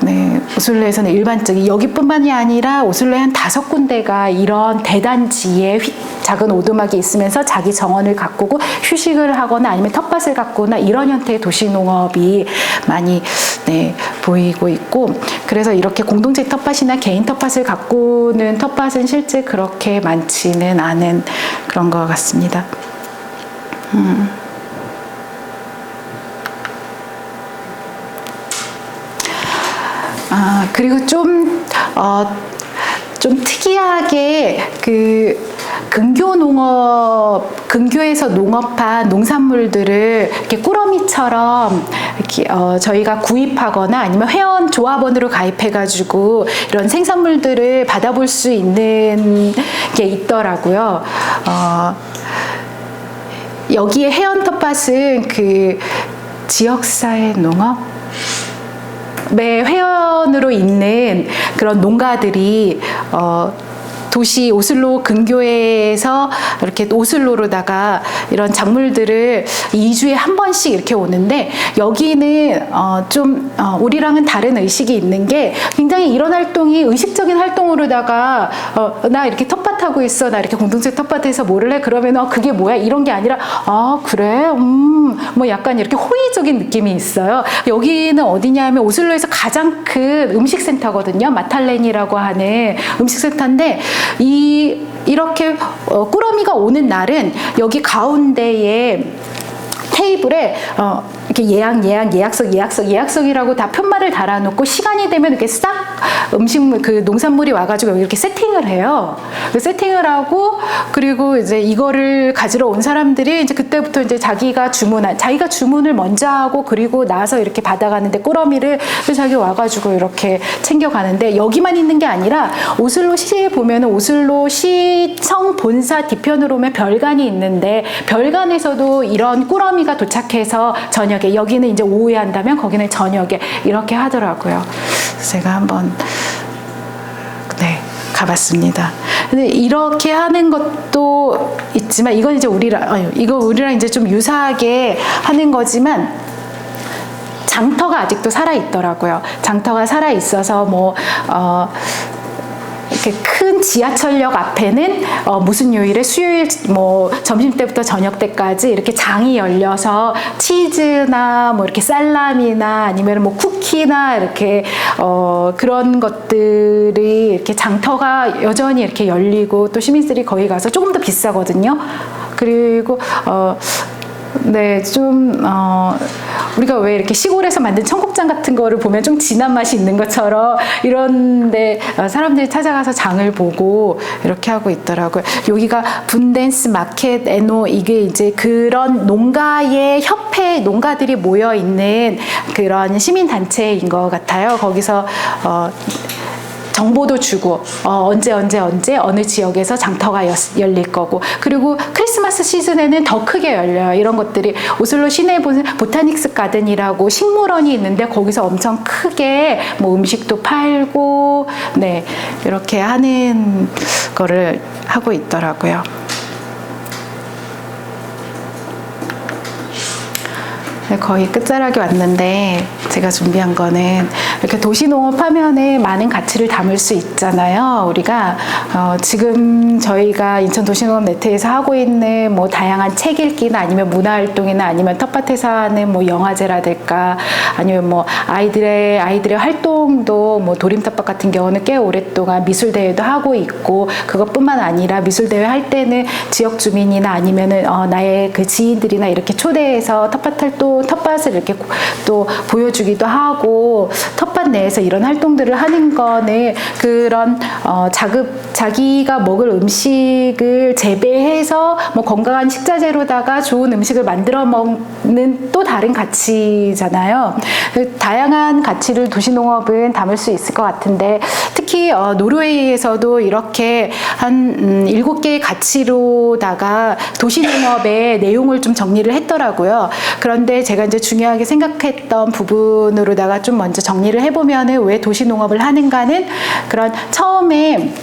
네, 오슬로에서는 일반적인 여기뿐만이 아니라 오슬로에 한 5군데가 이런 대단지에 작은 오두막이 있으면서 자기 정원을 가꾸고 휴식을 하거나 아니면 텃밭을 가꾸거나 이런 형태의 도시농업이 많이 네, 보이고 있고 그래서 이렇게 공동체 텃밭이나 개인 텃밭을 가꾸는 텃밭은 실제 그렇게 많지는 않은 그런 것 같습니다. 그리고 좀 특이하게 근교에서 농업한 농산물들을 이렇게 꾸러미처럼 이렇게 저희가 구입하거나 아니면 회원 조합원으로 가입해가지고 이런 생산물들을 받아볼 수 있는 게 있더라고요. 여기에 회원 텃밭은 지역사회 농업 매 회원으로 있는 그런 농가들이 도시 오슬로 근교에서 이렇게 오슬로로다가 이런 작물들을 2주에 한 번씩 이렇게 오는데 여기는 우리랑은 다른 의식이 있는 게 굉장히 이런 활동이 의식적인 활동으로다가 나 이렇게 텃밭하고 있어 나 이렇게 공동체 텃밭에서 뭐를 해 그러면 그게 뭐야 이런 게 아니라 그래 뭐 약간 이렇게 호의적인 느낌이 있어요. 여기는 어디냐면 오슬로에서 가장 큰 음식센터거든요. 마탈렌이라고 하는 음식센터인데 이렇게 꾸러미가 오는 날은 여기 가운데에 테이블에 이렇게 예약석이라고 다 편말을 달아놓고 시간이 되면 이렇게 싹 농산물이 와가지고 여기 이렇게 세팅을 해요. 세팅을 하고 그리고 이제 이거를 가지러 온 사람들이 이제 그때부터 이제 자기가 주문을 먼저 하고 그리고 나서 이렇게 받아가는데 꾸러미를 자기가 와가지고 이렇게 챙겨가는데 여기만 있는 게 아니라 오슬로 시에 보면은 오슬로 시청 본사 뒤편으로 오면 별관이 있는데 별관에서도 이런 꾸러미가 도착해서 저녁에 여기는 이제 오후에 한다면 거기는 저녁에 이렇게 하더라고요. 제가 한번 가봤습니다. 근데 이렇게 하는 것도 있지만 이건 이제 우리랑 이제 좀 유사하게 하는 거지만 장터가 아직도 살아 있더라고요. 장터가 살아 있어서 이렇게 큰 지하철역 앞에는 무슨 요일에 수요일 점심 때부터 저녁 때까지 이렇게 장이 열려서 치즈나 이렇게 살라미나 아니면 쿠키나 이렇게 그런 것들이 이렇게 장터가 여전히 이렇게 열리고 또 시민들이 거기 가서 조금 더 비싸거든요. 그리고 우리가 왜 이렇게 시골에서 만든 청국장 같은 거를 보면 좀 진한 맛이 있는 것처럼 이런데 사람들이 찾아가서 장을 보고 이렇게 하고 있더라고요. 여기가 분댄스 마켓 에노 이게 이제 그런 농가의 협회 농가들이 모여 있는 그런 시민 단체인 것 같아요. 거기서 정보도 주고 언제 어느 지역에서 장터가 열릴 거고 그리고 크리스마스 시즌에는 더 크게 열려요. 이런 것들이 오슬로 시내에 보면 보타닉스 가든이라고 식물원이 있는데 거기서 엄청 크게 음식도 팔고 이렇게 하는 거를 하고 있더라고요. 거의 끝자락에 왔는데 제가 준비한 거는 이렇게 도시농업 화면에 많은 가치를 담을 수 있잖아요. 우리가 지금 저희가 인천 도시농업 네트에서 하고 있는 다양한 책 읽기나 아니면 문화활동이나 아니면 텃밭에서 하는 영화제라든가 아니면 아이들의 활동도 도림 텃밭 같은 경우는 꽤 오랫동안 미술대회도 하고 있고 그것뿐만 아니라 미술대회 할 때는 지역 주민이나 아니면은 나의 그 지인들이나 이렇게 초대해서 텃밭을 이렇게 또 보여주기도 하고 텃밭 내에서 이런 활동들을 하는 거는 그런 자기가 먹을 음식을 재배해서 건강한 식자재로다가 좋은 음식을 만들어 먹는 또 다른 가치잖아요. 다양한 가치를 도시농업은 담을 수 있을 것 같은데 특히 노르웨이에서도 이렇게 한 7개의 가치로다가 도시농업의 내용을 좀 정리를 했더라고요. 그런데 제가 이제 중요하게 생각했던 부분으로다가 좀 먼저 정리를 해보면은 왜 도시농업을 하는가는 그런 처음에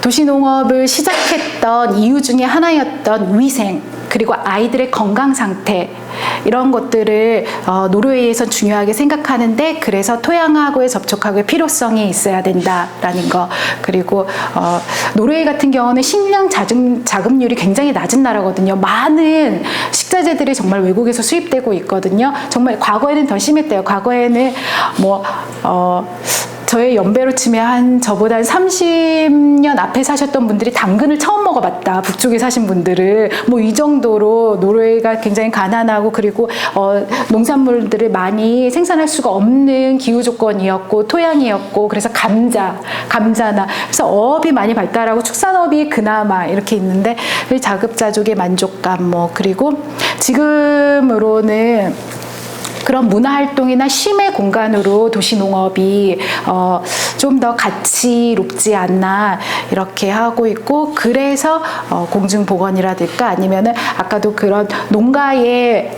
도시농업을 시작했던 이유 중에 하나였던 위생 그리고 아이들의 건강 상태 이런 것들을 노르웨이에선 중요하게 생각하는데 그래서 토양하고의 접촉하고의 필요성이 있어야 된다라는 거. 그리고 노르웨이 같은 경우는 식량 자급률이 굉장히 낮은 나라거든요. 많은 식자재들이 정말 외국에서 수입되고 있거든요. 정말 과거에는 더 심했대요. 과거에는 저의 연배로 치면 한 저보다 한 30년 앞에 사셨던 분들이 당근을 처음 먹어봤다. 북쪽에 사신 분들은 뭐 이 정도로 노르웨이가 굉장히 가난하고 그리고 농산물들을 많이 생산할 수가 없는 기후 조건이었고 토양이었고 그래서 감자나 그래서 어업이 많이 발달하고 축산업이 그나마 이렇게 있는데 자급자족의 만족감 그리고 지금으로는 그런 문화활동이나 쉼의 공간으로 도시농업이 좀 더 가치롭지 않나 이렇게 하고 있고 그래서 공중보건이라든가 아니면은 아까도 그런 농가의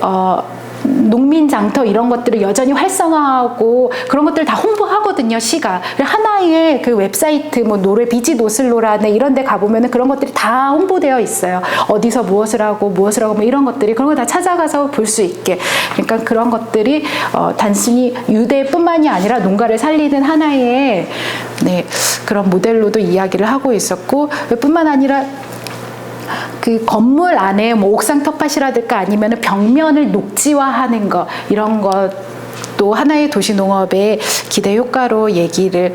농민 장터 이런 것들을 여전히 활성화하고 그런 것들을 다 홍보하거든요, 시가. 하나의 그 웹사이트, 노르웨이 비지노슬로라는 이런 데 가보면은 그런 것들이 다 홍보되어 있어요. 어디서 무엇을 하고 이런 것들이 그런 거 다 찾아가서 볼 수 있게. 그러니까 그런 것들이 단순히 유대뿐만이 아니라 농가를 살리는 하나의 그런 모델로도 이야기를 하고 있었고 뿐만 아니라 그 건물 안에 옥상 텃밭이라든가 아니면 벽면을 녹지화하는 거 이런 것도 하나의 도시농업의 기대 효과로 얘기를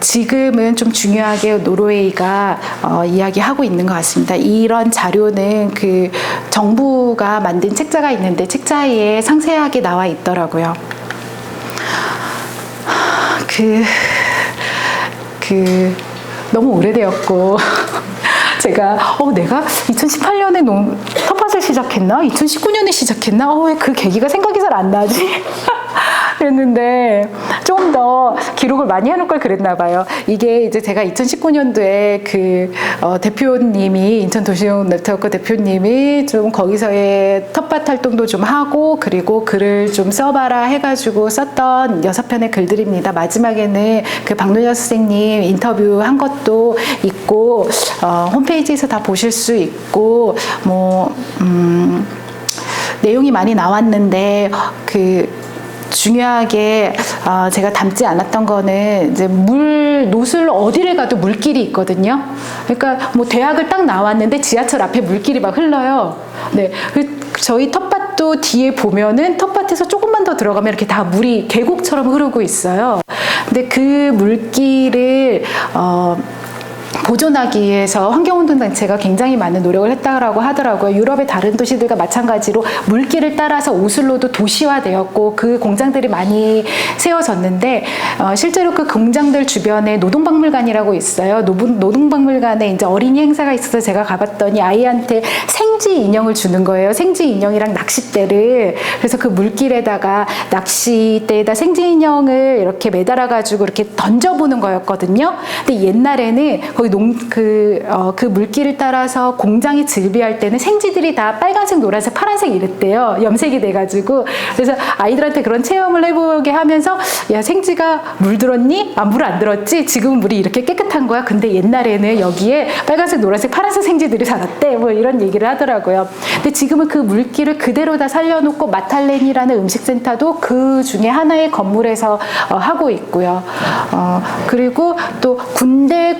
지금은 좀 중요하게 노르웨이가 이야기하고 있는 것 같습니다. 이런 자료는 그 정부가 만든 책자가 있는데 책자에 상세하게 나와 있더라고요. 너무 오래되었고 제가 내가 2018년에 텃밭을 시작했나? 2019년에 시작했나? 왜 그 계기가 생각이 잘 안 나지? 그랬는데 좀 더 기록을 많이 해놓을 걸 그랬나 봐요. 이게 이제 제가 2019년도에 그 대표님이 인천 도시농업 네트워크 대표님이 좀 거기서의 텃밭 활동도 좀 하고 그리고 글을 좀 써봐라 해가지고 썼던 6편의 글들입니다. 마지막에는 그 박노녀 선생님 인터뷰한 것도 있고 홈페이지에서 다 보실 수 있고 내용이 많이 나왔는데 중요하게 제가 담지 않았던 거는 이제 노슬 어디를 가도 물길이 있거든요. 그러니까 대학을 딱 나왔는데 지하철 앞에 물길이 막 흘러요. 저희 텃밭도 뒤에 보면은 텃밭에서 조금만 더 들어가면 이렇게 다 물이 계곡처럼 흐르고 있어요. 근데 그 물길을 보존하기 위해서 환경운동단체가 굉장히 많은 노력을 했다고 하더라고요. 유럽의 다른 도시들과 마찬가지로 물길을 따라서 오슬로도 도시화되었고 그 공장들이 많이 세워졌는데 실제로 그 공장들 주변에 노동박물관이라고 있어요. 노동박물관에 이제 어린이 행사가 있어서 제가 가봤더니 아이한테 생쥐 인형을 주는 거예요. 생쥐 인형이랑 낚싯대를. 그래서 그 물길에다가 낚싯대에다 생쥐 인형을 이렇게 매달아가지고 이렇게 던져보는 거였거든요. 근데 옛날에는 거기 그 물길을 따라서 공장이 즐비할 때는 생쥐들이 다 빨간색, 노란색, 파란색 이랬대요. 염색이 돼가지고. 그래서 아이들한테 그런 체험을 해보게 하면서 야, 생쥐가 물 들었니? 물 안 들었지? 지금은 물이 이렇게 깨끗한 거야. 근데 옛날에는 여기에 빨간색, 노란색, 파란색 생쥐들이 살았대. 이런 얘기를 하더라고요. 근데 지금은 그 물길을 그대로 다 살려놓고 마탈렌이라는 음식센터도 그 중에 하나의 건물에서 하고 있고요. 그리고 또 군데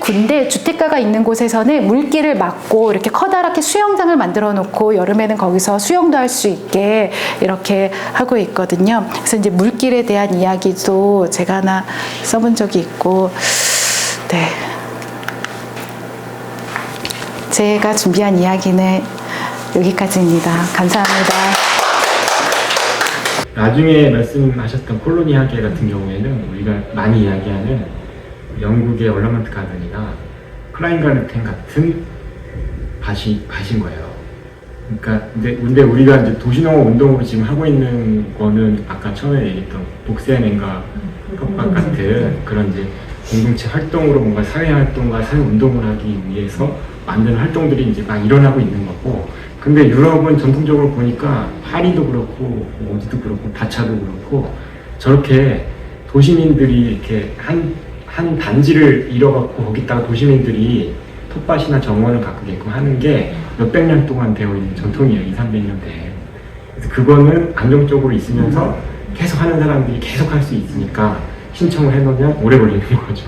주택가가 있는 곳에서는 물길을 막고 이렇게 커다랗게 수영장을 만들어 놓고 여름에는 거기서 수영도 할 수 있게 이렇게 하고 있거든요. 그래서 이제 물길에 대한 이야기도 제가 하나 써본 적이 있고, 제가 준비한 이야기는 여기까지입니다. 감사합니다. 나중에 말씀하셨던 콜로니 학계 같은 경우에는 우리가 많이 이야기하는 영국의 얼라먼트 가든이나 클라인가르텐 같은 밭인 거예요. 그러니까 근데 우리가 이제 도시농업 운동으로 지금 하고 있는 거는 아까 처음에 얘기했던 복세냉가 텃밭 같은 그런 이제 공동체 활동으로 뭔가 사회 활동과 사회 운동을 하기 위해서 만드는 활동들이 이제 막 일어나고 있는 거고. 근데 유럽은 전통적으로 보니까 파리도 그렇고 어디도 그렇고 다차도 그렇고 저렇게 도시민들이 이렇게 한 단지를 잃어갖고 거기다가 도시민들이 텃밭이나 정원을 가꾸게끔 하는 게 몇백 년 동안 되어 있는 전통이에요. 200~300년 돼. 그래서 그거는 안정적으로 있으면서 계속 하는 사람들이 계속 할 수 있으니까 신청을 해놓으면 오래 걸리는 거죠.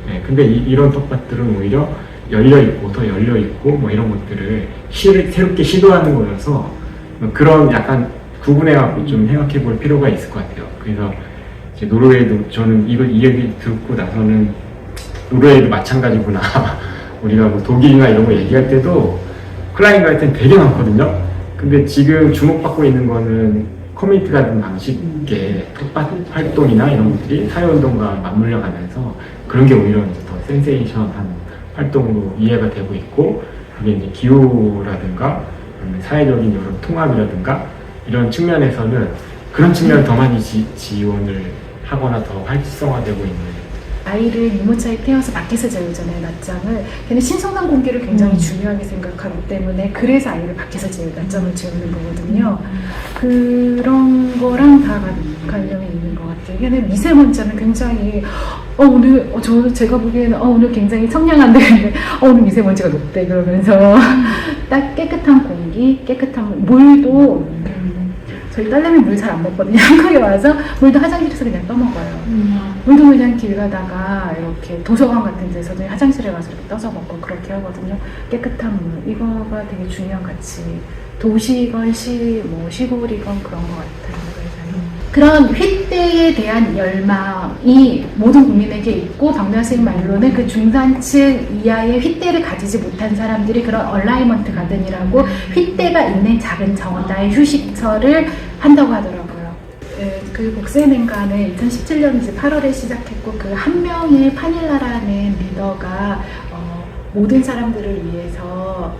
네, 근데 이런 텃밭들은 오히려 열려있고 더 열려있고 뭐 이런 것들을 새롭게 시도하는 거여서 그런 약간 구분해갖고 좀 생각해 볼 필요가 있을 것 같아요. 그래서 이제 노르웨이도 저는 이 얘기 듣고 나서는 노르웨이도 마찬가지구나. 우리가 뭐 독일이나 이런 거 얘기할 때도 클라인가르텐 되게 많거든요. 근데 지금 주목받고 있는 거는 커뮤니티 가든 방식의 텃밭 활동이나 이런 것들이 사회운동과 맞물려 가면서 그런 게 오히려 이제 더 센세이션한 활동으로 이해가 되고 있고, 그게 이제 기후라든가 사회적인 여러 통합이라든가 이런 측면에서는 그런 측면을 더 많이 지원을 하거나 더 활성화되고 있는. 아이를 유모차에 태워서 밖에서 재우잖아요, 낮잠을. 걔는 신선한 공기를 굉장히 중요하게 생각하기 때문에 그래서 아이를 밖에서 낮잠을 재우는 거거든요. 그런 거랑 다 관련이 있는 것 같아요. 걔는 미세먼지는 굉장히 오늘 제가 보기에는 오늘 굉장히 청량한데 근데 오늘 미세먼지가 높대 그러면서 딱 깨끗한 공기, 깨끗한 물도 저희 딸내미 물 잘 안 먹거든요. 한국에 와서 물도 화장실에서 그냥 떠먹어요. 물도 그냥 길 가다가 이렇게 도서관 같은 데서 화장실에 가서 이렇게 떠서 먹고 그렇게 하거든요. 깨끗한 물, 이거가 되게 중요한 가치. 도시건 시골이건 그런 것 같아요. 그런 휘대에 대한 열망이 모든 국민에게 있고, 박명수님 말로는 그 중산층 이하의 휘대를 가지지 못한 사람들이 그런 얼라이먼트 가든이라고 휘대가 있는 작은 정원, 나의 휴식처를 한다고 하더라고요. 그 복세냉간을 2017년 이제 8월에 시작했고, 그 한 명의 파닐라라는 리더가 모든 사람들을 위해서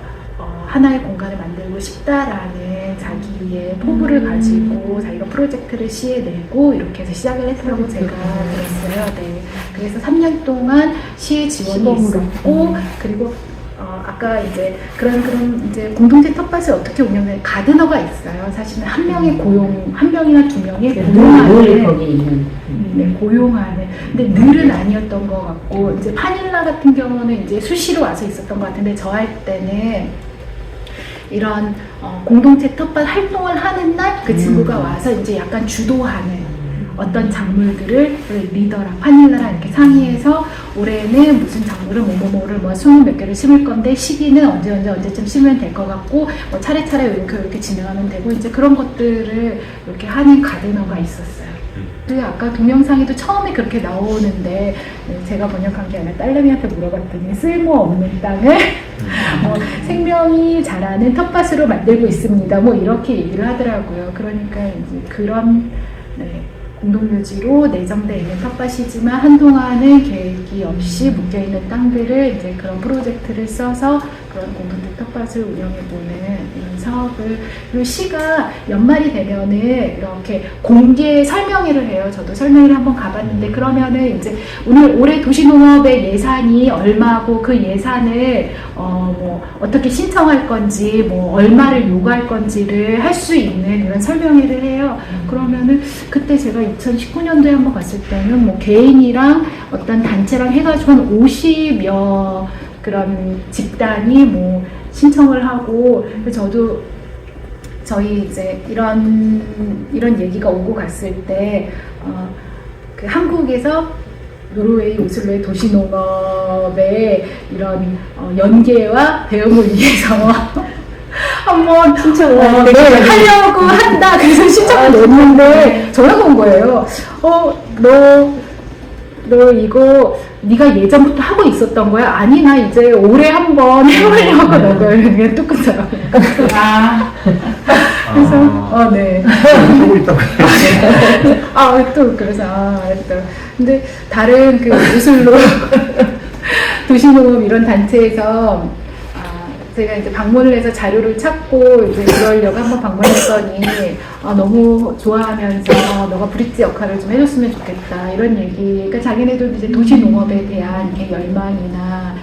하나의 공간을 만들고 싶다라는 자기의 포부를 가지고 자기가 프로젝트를 시해내고 이렇게 해서 시작을 했다고 제가 들었어요. 네. 그래서 3년 동안 시의 지원이 있었고, 그리고 아까 이제 그런 이제 공동체 텃밭을 어떻게 운영해, 가드너가 있어요. 사실은 한 명의 한 명이나 두 명의 고용하는. 근데 늘은 아니었던 것 같고, 이제 파닐라 같은 경우는 이제 수시로 와서 있었던 것 같은데, 저 할 때는 이런 공동체 텃밭 활동을 하는 날 그 친구가 와서 이제 약간 주도하는 어떤 작물들을 리더랑 파닐라랑 이렇게 상의해서 올해는 무슨 작물을 뭐를 20몇 개를 심을 건데 시기는 언제쯤 심으면 될 것 같고 뭐 차례차례 이렇게 진행하면 되고, 이제 그런 것들을 이렇게 하는 가드너가 있었어요. 그 아까 동영상에도 처음에 그렇게 나오는데 제가 번역한 게 아니라 딸내미한테 물어봤더니 쓸모없는 땅을 생명이 자라는 텃밭으로 만들고 있습니다. 뭐 이렇게 얘기를 하더라고요. 그러니까 이제 그런 공동묘지로 내정되어 있는 텃밭이지만 한동안은 계획이 없이 묶여있는 땅들을 이제 그런 프로젝트를 써서 그런 공동체 텃밭을 운영해보는 이런 사업을, 그리고 시가 연말이 되면은 이렇게 공개 설명회를 해요. 저도 설명회를 한번 가봤는데, 그러면은 이제 올해 도시농업의 예산이 얼마고 그 예산을 어떻게 신청할 건지, 얼마를 요구할 건지를 할 수 있는 이런 설명회를 해요. 그러면은 그때 제가 2019년도에 한번 갔을 때는 개인이랑 어떤 단체랑 해가지고 한 50여 그런 집단이 신청을 하고, 저도 저희 이제 이런 얘기가 오고 갔을 때 그 한국에서 노르웨이 오슬로의 도시농업의 이런 연계와 배움을 위해서 한번 신청을 하려고 한다. 그래서 신청을 냈는데 전화가 온 거예요. 너 이거 네가 예전부터 하고 있었던 거야? 아니, 나 이제 올해 한번 해보려고 너가 그냥 뚝 끊더라고요. 그래서 네. 하고 있다고. 또 그래서 또 근데 다른 그 오슬로 도시농업 이런 단체에서 제가 이제 방문을 해서 자료를 찾고 이제 그러려고 한번 방문했더니 너무 좋아하면서 너가 브릿지 역할을 좀 해줬으면 좋겠다 이런 얘기. 그러니까 자기네도 이제 도시 농업에 대한 열망이나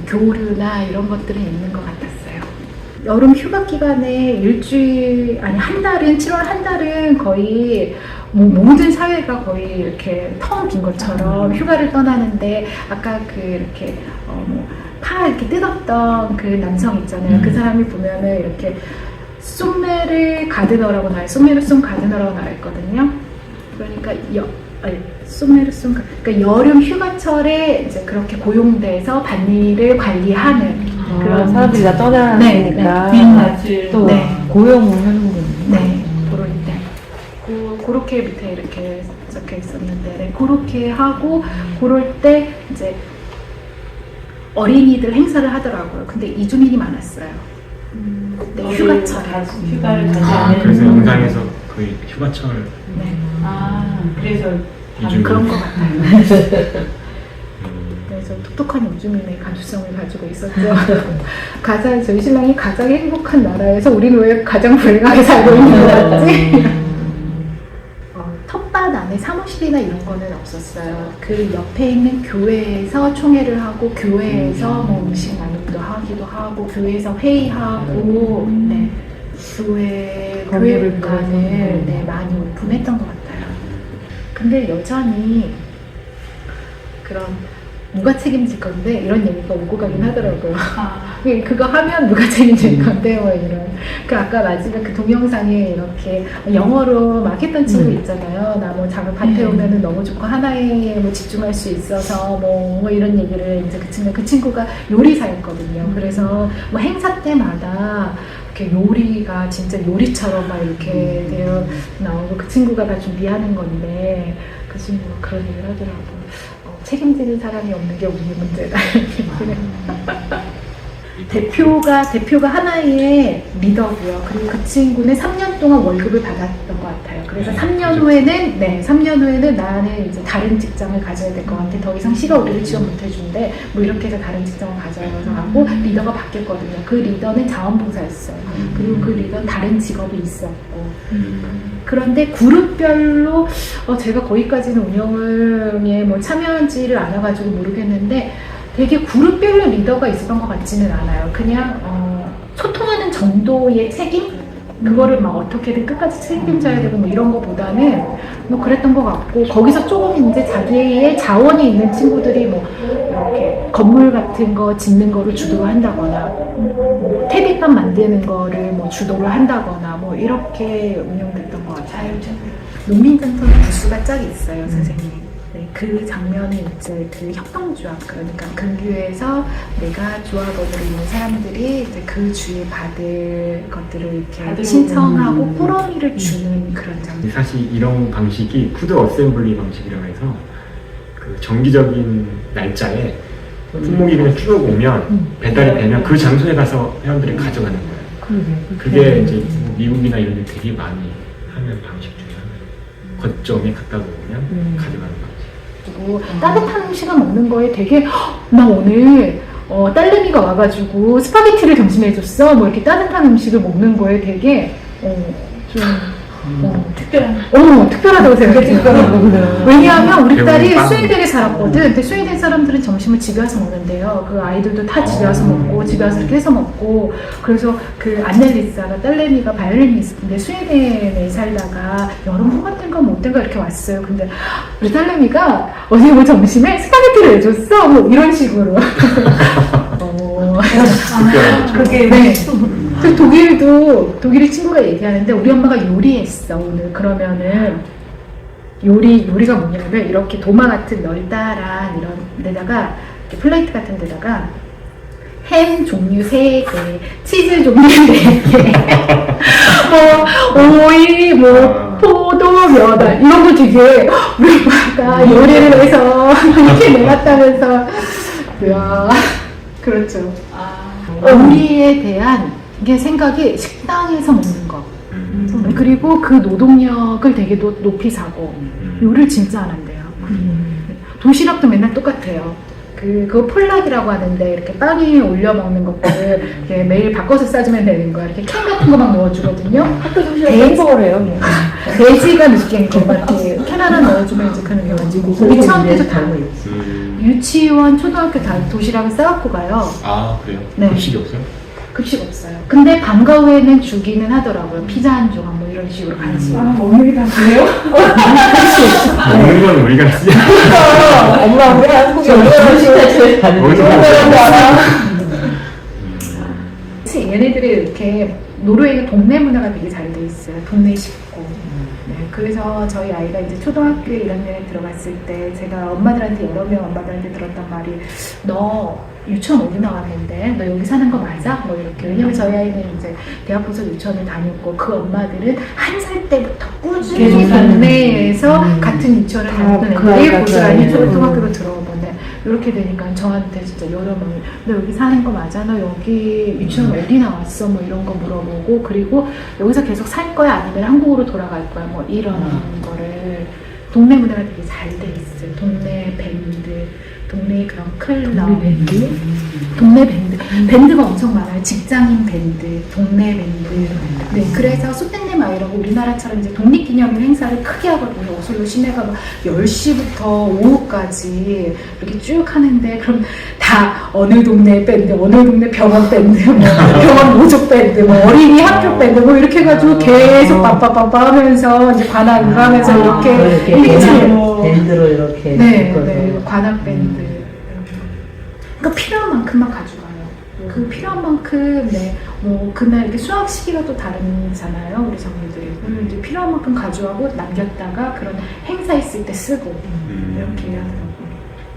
교류나 이런 것들이 있는 것 같았어요. 여름 휴가 기간에 한 달은 7월 한 달은 거의 모든 사회가 거의 이렇게 텅 빈 것처럼 휴가를 떠나는데, 아까 그 이렇게 파 이렇게 뜯었던 그 남성 있잖아요. 그 사람이 보면은 이렇게 소메르 가드너라고 나와요. 소메르송 가드너라고 나와 있거든요. 그러니까 그러니까 여름 휴가철에 이제 그렇게 고용돼서 밭일을 관리하는 그런 사람들이 다 떠나니까 빈밭을 또 고용을 하는군요. 네, 그럴 때 그렇게 밑에 이렇게 적혀 있었는데 네, 그렇게 하고 그럴 때 이제 어린이들 행사를 하더라고요. 근데 이주민이 많았어요. 네, 휴가철에 휴가를 그래서 영상에서 거의 휴가철 네. 그래서 이주민. 그런 것 같아요. 그래서 똑똑한 이주민의 가주성을 가지고 있었죠. 가장 저희 신랑이 가장 행복한 나라에서 우리는 왜 가장 불행하게 살고 있는 거지? 텃밭 안에 사무실이나 이런 거는 없었어요. 그 옆에 있는 교회에서 총회를 하고 교회에서 뭐 음식 나눔도 하기도 하고 교회에서 회의하고 네. 교회 공간을 네, 많이 오픈했던 것 같아요. 근데 여전히 그런 누가 책임질 건데 이런 얘기가 오고 가긴 하더라고요. 그거 하면 누가 책임질 건데 뭐 이런. 그 아까 마지막 그 동영상에 이렇게 영어로 막 했던 친구 있잖아요. 나 뭐 작은 밭에 오면은 너무 좋고 하나에 뭐 집중할 수 있어서 뭐 이런 얘기를 이제 그 친구가 요리사였거든요. 그래서 뭐 행사 때마다 이렇게 요리가 진짜 요리처럼 막 이렇게 되어 나오고 그 친구가 다 준비하는 건데 그 친구가 그런 얘기를 하더라고요. 책임지는 사람이 없는 게 우리의 문제다. 대표가 하나의 리더고요. 그리고 그 친구는 3년 동안 월급을 받았던 것 같아요. 그래서 3년 후에는 나는 이제 다른 직장을 가져야 될 것 같아. 더 이상 시가 우리를 지원 못 해준대. 뭐 이렇게 해서 다른 직장을 가져서 하고 리더가 바뀌었거든요. 그 리더는 자원봉사였어요. 그리고 그 리더는 다른 직업이 있었고. 그런데 그룹별로 제가 거기까지는 운영에 뭐 참여하지를 않아가지고 모르겠는데 되게 그룹별로 리더가 있었던 것 같지는 않아요. 그냥 소통하는 정도의 책임? 그거를 막 어떻게든 끝까지 책임져야 되고 뭐 이런 거보다는 뭐 그랬던 것 같고 거기서 조금 이제 자기의 자원이 있는 친구들이 뭐 이렇게 건물 같은 거 짓는 거를 주도를 한다거나 뭐 퇴비밥 만드는 거를 뭐 주도를 한다거나 뭐 이렇게 운영됐던 것 같아요. 농민센터는 부수가 짝 있어요, 선생님. 네, 그 장면이 이제 그 협동조합, 그러니까 근교에서 내가 조합원으로 있는 사람들이 이제 그 주에 받을 것들을 이렇게 신청하고 꾸러미를 주는 그런 장면. 사실 이런 방식이 푸드 어셈블리 방식이라고 해서 그 정기적인 날짜에 품목이 그냥 쭉 오면 배달이 되면 그 장소에 가서 회원들이 가져가는 거예요. 그게 이제 미국이나 이런 데 되게 많이 하는 방식 중에 하나예요. 거점에 갖다 놓으면 가져가는 방식. 따뜻한 음식을 먹는 거에 되게 나 오늘 딸내미가 와가지고 스파게티를 점심에 해줬어 뭐 이렇게 따뜻한 음식을 먹는 거에 되게 특별하다고 생각해요. 왜냐하면 우리 딸이 스웨덴에 살았거든. 근데 스웨덴 사람들은 점심을 집에 와서 먹는데요. 그 아이들도 다 집에 와서 먹고 집에 와서 이렇게 해서 먹고 그래서 그 안넬리사가 딸내미가 바이올리니스트인데 스웨덴에 살다가 여름 휴가인가 뭐 어땐가 이렇게 왔어요. 근데 우리 딸내미가 어제 뭐 점심에 스파게티를 해줬어 뭐 이런 식으로. 그게 네. 독일 친구가 얘기하는데 우리 엄마가 요리했어 오늘. 그러면은 요리가 뭐냐면 이렇게 도마 같은 넓다란 이런 데다가 이렇게 플레이트 같은 데다가 햄 종류 3개, 치즈 종류 4개, 뭐 오이, 뭐 포도, 몇 알 이런 거 되게 우리 엄마가 요리를 해서 이렇게 내놨다면서 이야 그렇죠. 우리에 대한 이게 생각이 식당에서 먹는 거 그리고 그 노동력을 되게 높이 사고 요리를 진짜 안 한대요. 도시락도 맨날 똑같아요. 그거 폴락이라고 하는데 이렇게 빵 위에 올려 먹는 것들을 이렇게 매일 바꿔서 싸주면 되는 거야. 이렇게 캔 같은 거 막 넣어주거든요. 학교 도시락 햄버거를 해요. 뭐. 돼지가 느낀 거 막 이렇게 캔 하나 넣어주면 이제 그런 게 가지고 유치원 때도 다 유치원, 초등학교 다 도시락을 싸갖고 가요. 아 그래요? 네. 급식이 없어요? 급식 없어요. 근데 방과 후에는 주기는 하더라고요. 피자 한 조각 뭐 이런 식으로 간식. 오늘이 다 그래요? 먹는 건 우리가 쓰지. 엄마 우리 한국에 얼마나 식단을 그치, 얘네들이 이렇게 노르웨이가 동네 문화가 되게 잘 돼 있어요. 동네 식구. 네, 그래서 저희 아이가 이제 초등학교 1학년에 들어갔을 때 제가 엄마들한테 여러 명 엄마들한테 들었단 말이 너 유치원 어디 나왔는데 너 여기 사는 거 맞아? 뭐 이렇게. 왜냐면 저희 아이는 이제 대학부서 유치원을 다녔고 그 엄마들은 한 살 때부터 꾸준히 동네에서 같은 유치원을 다녔던 그 애들이 아이가 고스란히 그 초등학교로 들어오는데 이렇게 되니까 저한테 진짜 여러 명이 너 여기 사는 거 맞아? 너 여기 유치원 어디 나왔어? 뭐 이런 거 물어보고 그리고 여기서 계속 살 거야? 아니면 한국으로 돌아갈 거야? 뭐 이런 거를 동네 문화가 되게 잘 돼 있어요. 동네 밴드, 동네 그런 클럽, 동네 밴드, 밴드가 엄청 많아요. 직장인 밴드, 동네 밴드. 네, 그래서 소땡네 마을이라고 우리나라처럼 이제 독립기념일 행사를 크게 하거든요. 오슬로 시내가 막 10시부터 오후까지 이렇게 쭉 하는데 그럼 다 어느 동네 밴드, 어느 동네 병원 밴드, 뭐 병원 모족 밴드, 뭐 어린이 학교 밴드, 뭐 이렇게 해가지고 계속 빠빠빠빠 하면서 이제 관악 하면서 이렇게 밴드로 이렇게 네, 관악 밴드. 그러니까 필요한 만큼만 가져가요. 그 필요한 만큼, 네, 뭐 그날 이렇게 수학 시기가 또 다르잖아요, 우리 장로들이. 그러면 이제 필요한 만큼 가져가고 남겼다가 그런 행사 있을 때 쓰고 이렇게 하더라고요.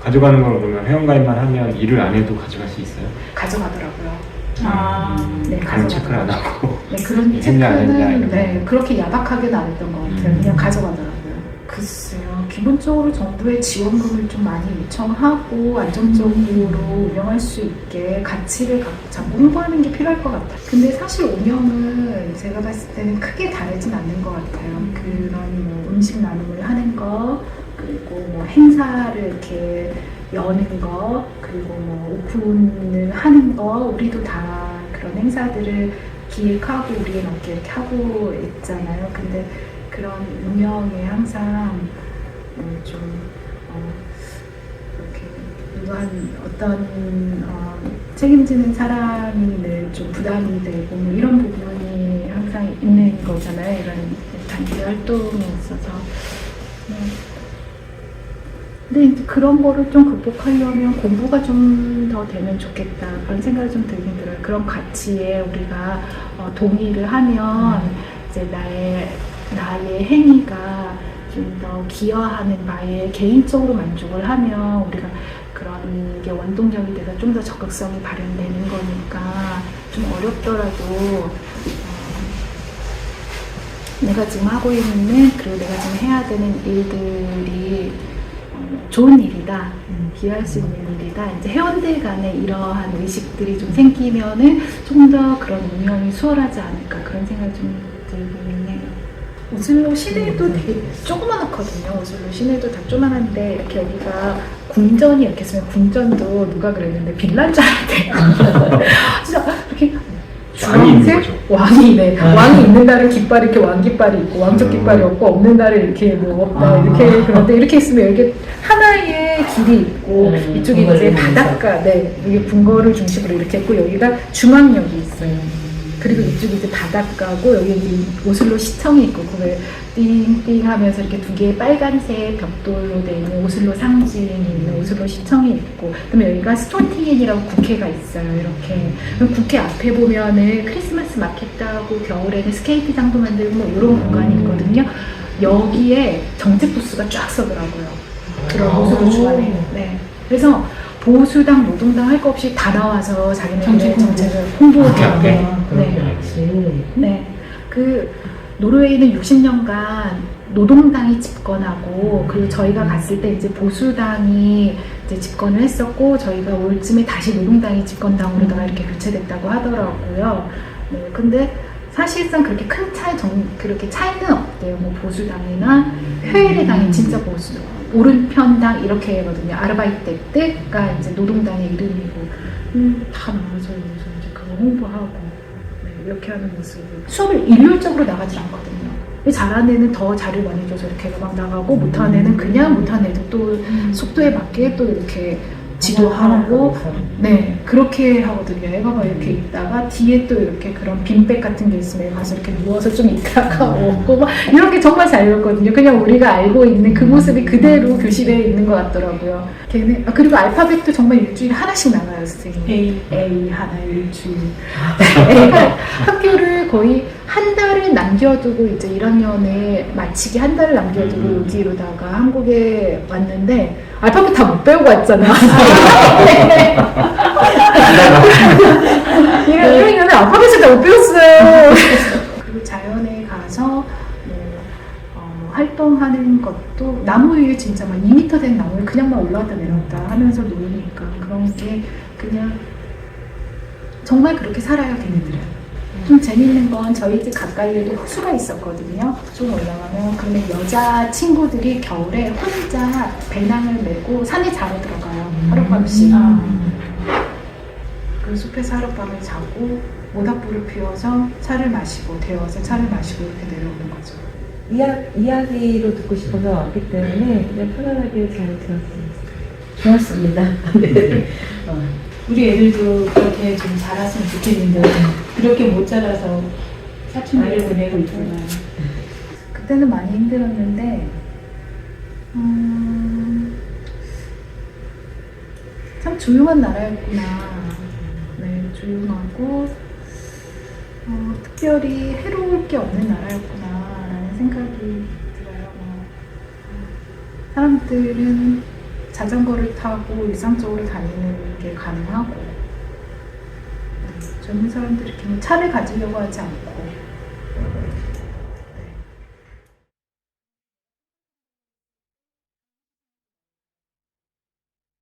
가져가는 걸 그러면 회원가입만 하면 일을 안 해도 가져갈 수 있어요? 가져가더라고요. 그런 네, 가져가더라고요. 체크를 안 하고. 네, 그런 했냐 안 했냐 체크는 이런 네, 그렇게 야박하게는 안 했던 것 같아요. 그냥 가져가더라고요. 글쎄요, 기본적으로 정부의 지원금을 좀 많이 요청하고 안정적으로 운영할 수 있게 가치를 잡고 홍보하는 게 필요할 것 같아요. 근데 사실 운영은 제가 봤을 때는 크게 다르진 않는 것 같아요. 그런 뭐 음식 나눔을 하는 거, 그리고 뭐 행사를 이렇게 여는 거, 그리고 뭐 오픈을 하는 거, 우리도 다 그런 행사들을 기획하고 우리에 맞게 이렇게 하고 있잖아요. 근데 그런 운영에 항상 좀 이렇게 누구한 어떤 책임지는 사람이 늘 좀 부담이 되고 뭐 이런 부분이 항상 있는 거잖아요. 이런 단체 활동에 있어서. 근데 이제 그런 거를 좀 극복하려면 공부가 좀 더 되면 좋겠다 그런 생각이 좀 들긴 들어요. 그런 가치에 우리가 동의를 하면 이제 나의 행위가 좀 더 기여하는 바에 개인적으로 만족을 하면 우리가 그런 게 원동력이 돼서 좀 더 적극성이 발현되는 거니까 좀 어렵더라도 내가 지금 하고 있는 그리고 내가 지금 해야 되는 일들이 좋은 일이다, 기여할 수 있는 일이다. 이제 회원들 간에 이러한 의식들이 좀 생기면은 좀 더 그런 운영이 수월하지 않을까 그런 생각이 좀 들긴 해요. 오슬로 시내도 되게 조그만하거든요. 오슬로 시내도 다 조그만한데 이렇게 여기가 궁전이 이렇게 있으면 궁전도 누가 그랬는데 빌라인 줄 알았대요. 진짜 이렇게 왕이 있는 거죠. 왕이, 네. 왕이 있는 날은 깃발이 이렇게 왕깃발이 있고 왕족 깃발이 없고 없는 날은 이렇게 뭐 없다 이렇게 그런데 이렇게 있으면 여기 하나의 길이 있고 이쪽이 이제 바닷가, 네, 여기 궁궐을 중심으로 이렇게 있고 여기가 중앙역이 있어요. 그리고 이쪽이 이제 바닷가고 여기 이제 오슬로 시청이 있고 그걸 띵띵 하면서 이렇게 두 개의 빨간색 벽돌로 되어 있는 오슬로 상징이 있는 오슬로 시청이 있고 그다음에 여기가 스톤팅엔이라고 국회가 있어요. 이렇게 그럼 국회 앞에 보면은 크리스마스 마켓도 하고 겨울에는 스케이트장도 만들고 뭐 이런 공간이 있거든요. 여기에 정책 부스가 쫙 서더라고요. 그런 오슬로 주간에. 네. 그래서 보수당, 노동당 할 거 없이 다 나와서 자기네들의 정책을 홍보하고 네. 네. 그 노르웨이는 60년간 노동당이 집권하고 그리고 저희가 갔을 때 이제 보수당이 이제 집권을 했었고 저희가 올쯤에 다시 노동당이 집권당으로다가 이렇게 교체됐다고 하더라고요. 네. 근데 사실상 그렇게 큰 그렇게 차이는 없대요. 뭐 보수당이나 회의당이 진짜 보수. 오른편당 이렇게 하거든요. 아르바이트가 이제 노동당의 이름이고 다 나와서 여기서 이제 그거 홍보하고 네, 이렇게 하는 모습. 수업을 일률적으로 나가지 않거든요. 잘하는 애는 더 자료 많이 줘서 이렇게 막 나가고 못하는 애는 그냥 못하는 애도 또 속도에 맞게 또 이렇게 걷지도 하고, 네, 그렇게 하거든요. 애가 막 이렇게 있다가 뒤에 또 이렇게 그런 빈백 같은 게 있으면 가서 이렇게 누워서 좀 있다가 오고 막 이런 게 정말 자유롭거든요. 그냥 우리가 알고 있는 그 모습이 그대로 교실에 있는 것 같더라고요. 걔는 그리고 알파벳도 정말 일주일에 하나씩 나가요, 선생님. A 하나 일주일. 애가 학교를 거의 한 달을 남겨두고 이제 1학년에 마치기 한 달을 남겨두고 여기로다가 한국에 왔는데 알파벳 다 못 배우고 왔잖아. 1학년에 알파벳을 다 못 배웠어요. 그리고 자연에 가서 활동하는 것도 나무 위에 진짜 막 2m 된 나무를 그냥 막 올라왔다 내려왔다 하면서 노니까 그런 게 그냥 정말 그렇게 살아요, 걔네들은. 좀 재밌는 건 저희 집 가까이에도 호수가 있었거든요. 좀 올라가면 그러면 여자 친구들이 겨울에 혼자 배낭을 메고 산에 자러 들어가요. 하룻밤씩. 그 숲에서 하룻밤을 자고 모닥불을 피워서 차를 마시고 데워서 차를 마시고 이렇게 내려오는 거죠. 이야기로 듣고 싶어서 왔기 때문에 그냥 편안하게 잘 들었습니다. 좋았습니다. 네. 우리 애들도 그렇게 좀 자랐으면 좋겠는데 그렇게 못 자라서 사춘기를 보내고 있구나. 그때는 많이 힘들었는데 참 조용한 나라였구나. 네, 조용하고 특별히 해로울 게 없는 나라였구나라는 생각이 들어요. 사람들은 자전거를 타고 일상적으로 다니는 게 가능하고 젊은 사람들이 이렇게 차를 가지려고 하지 않고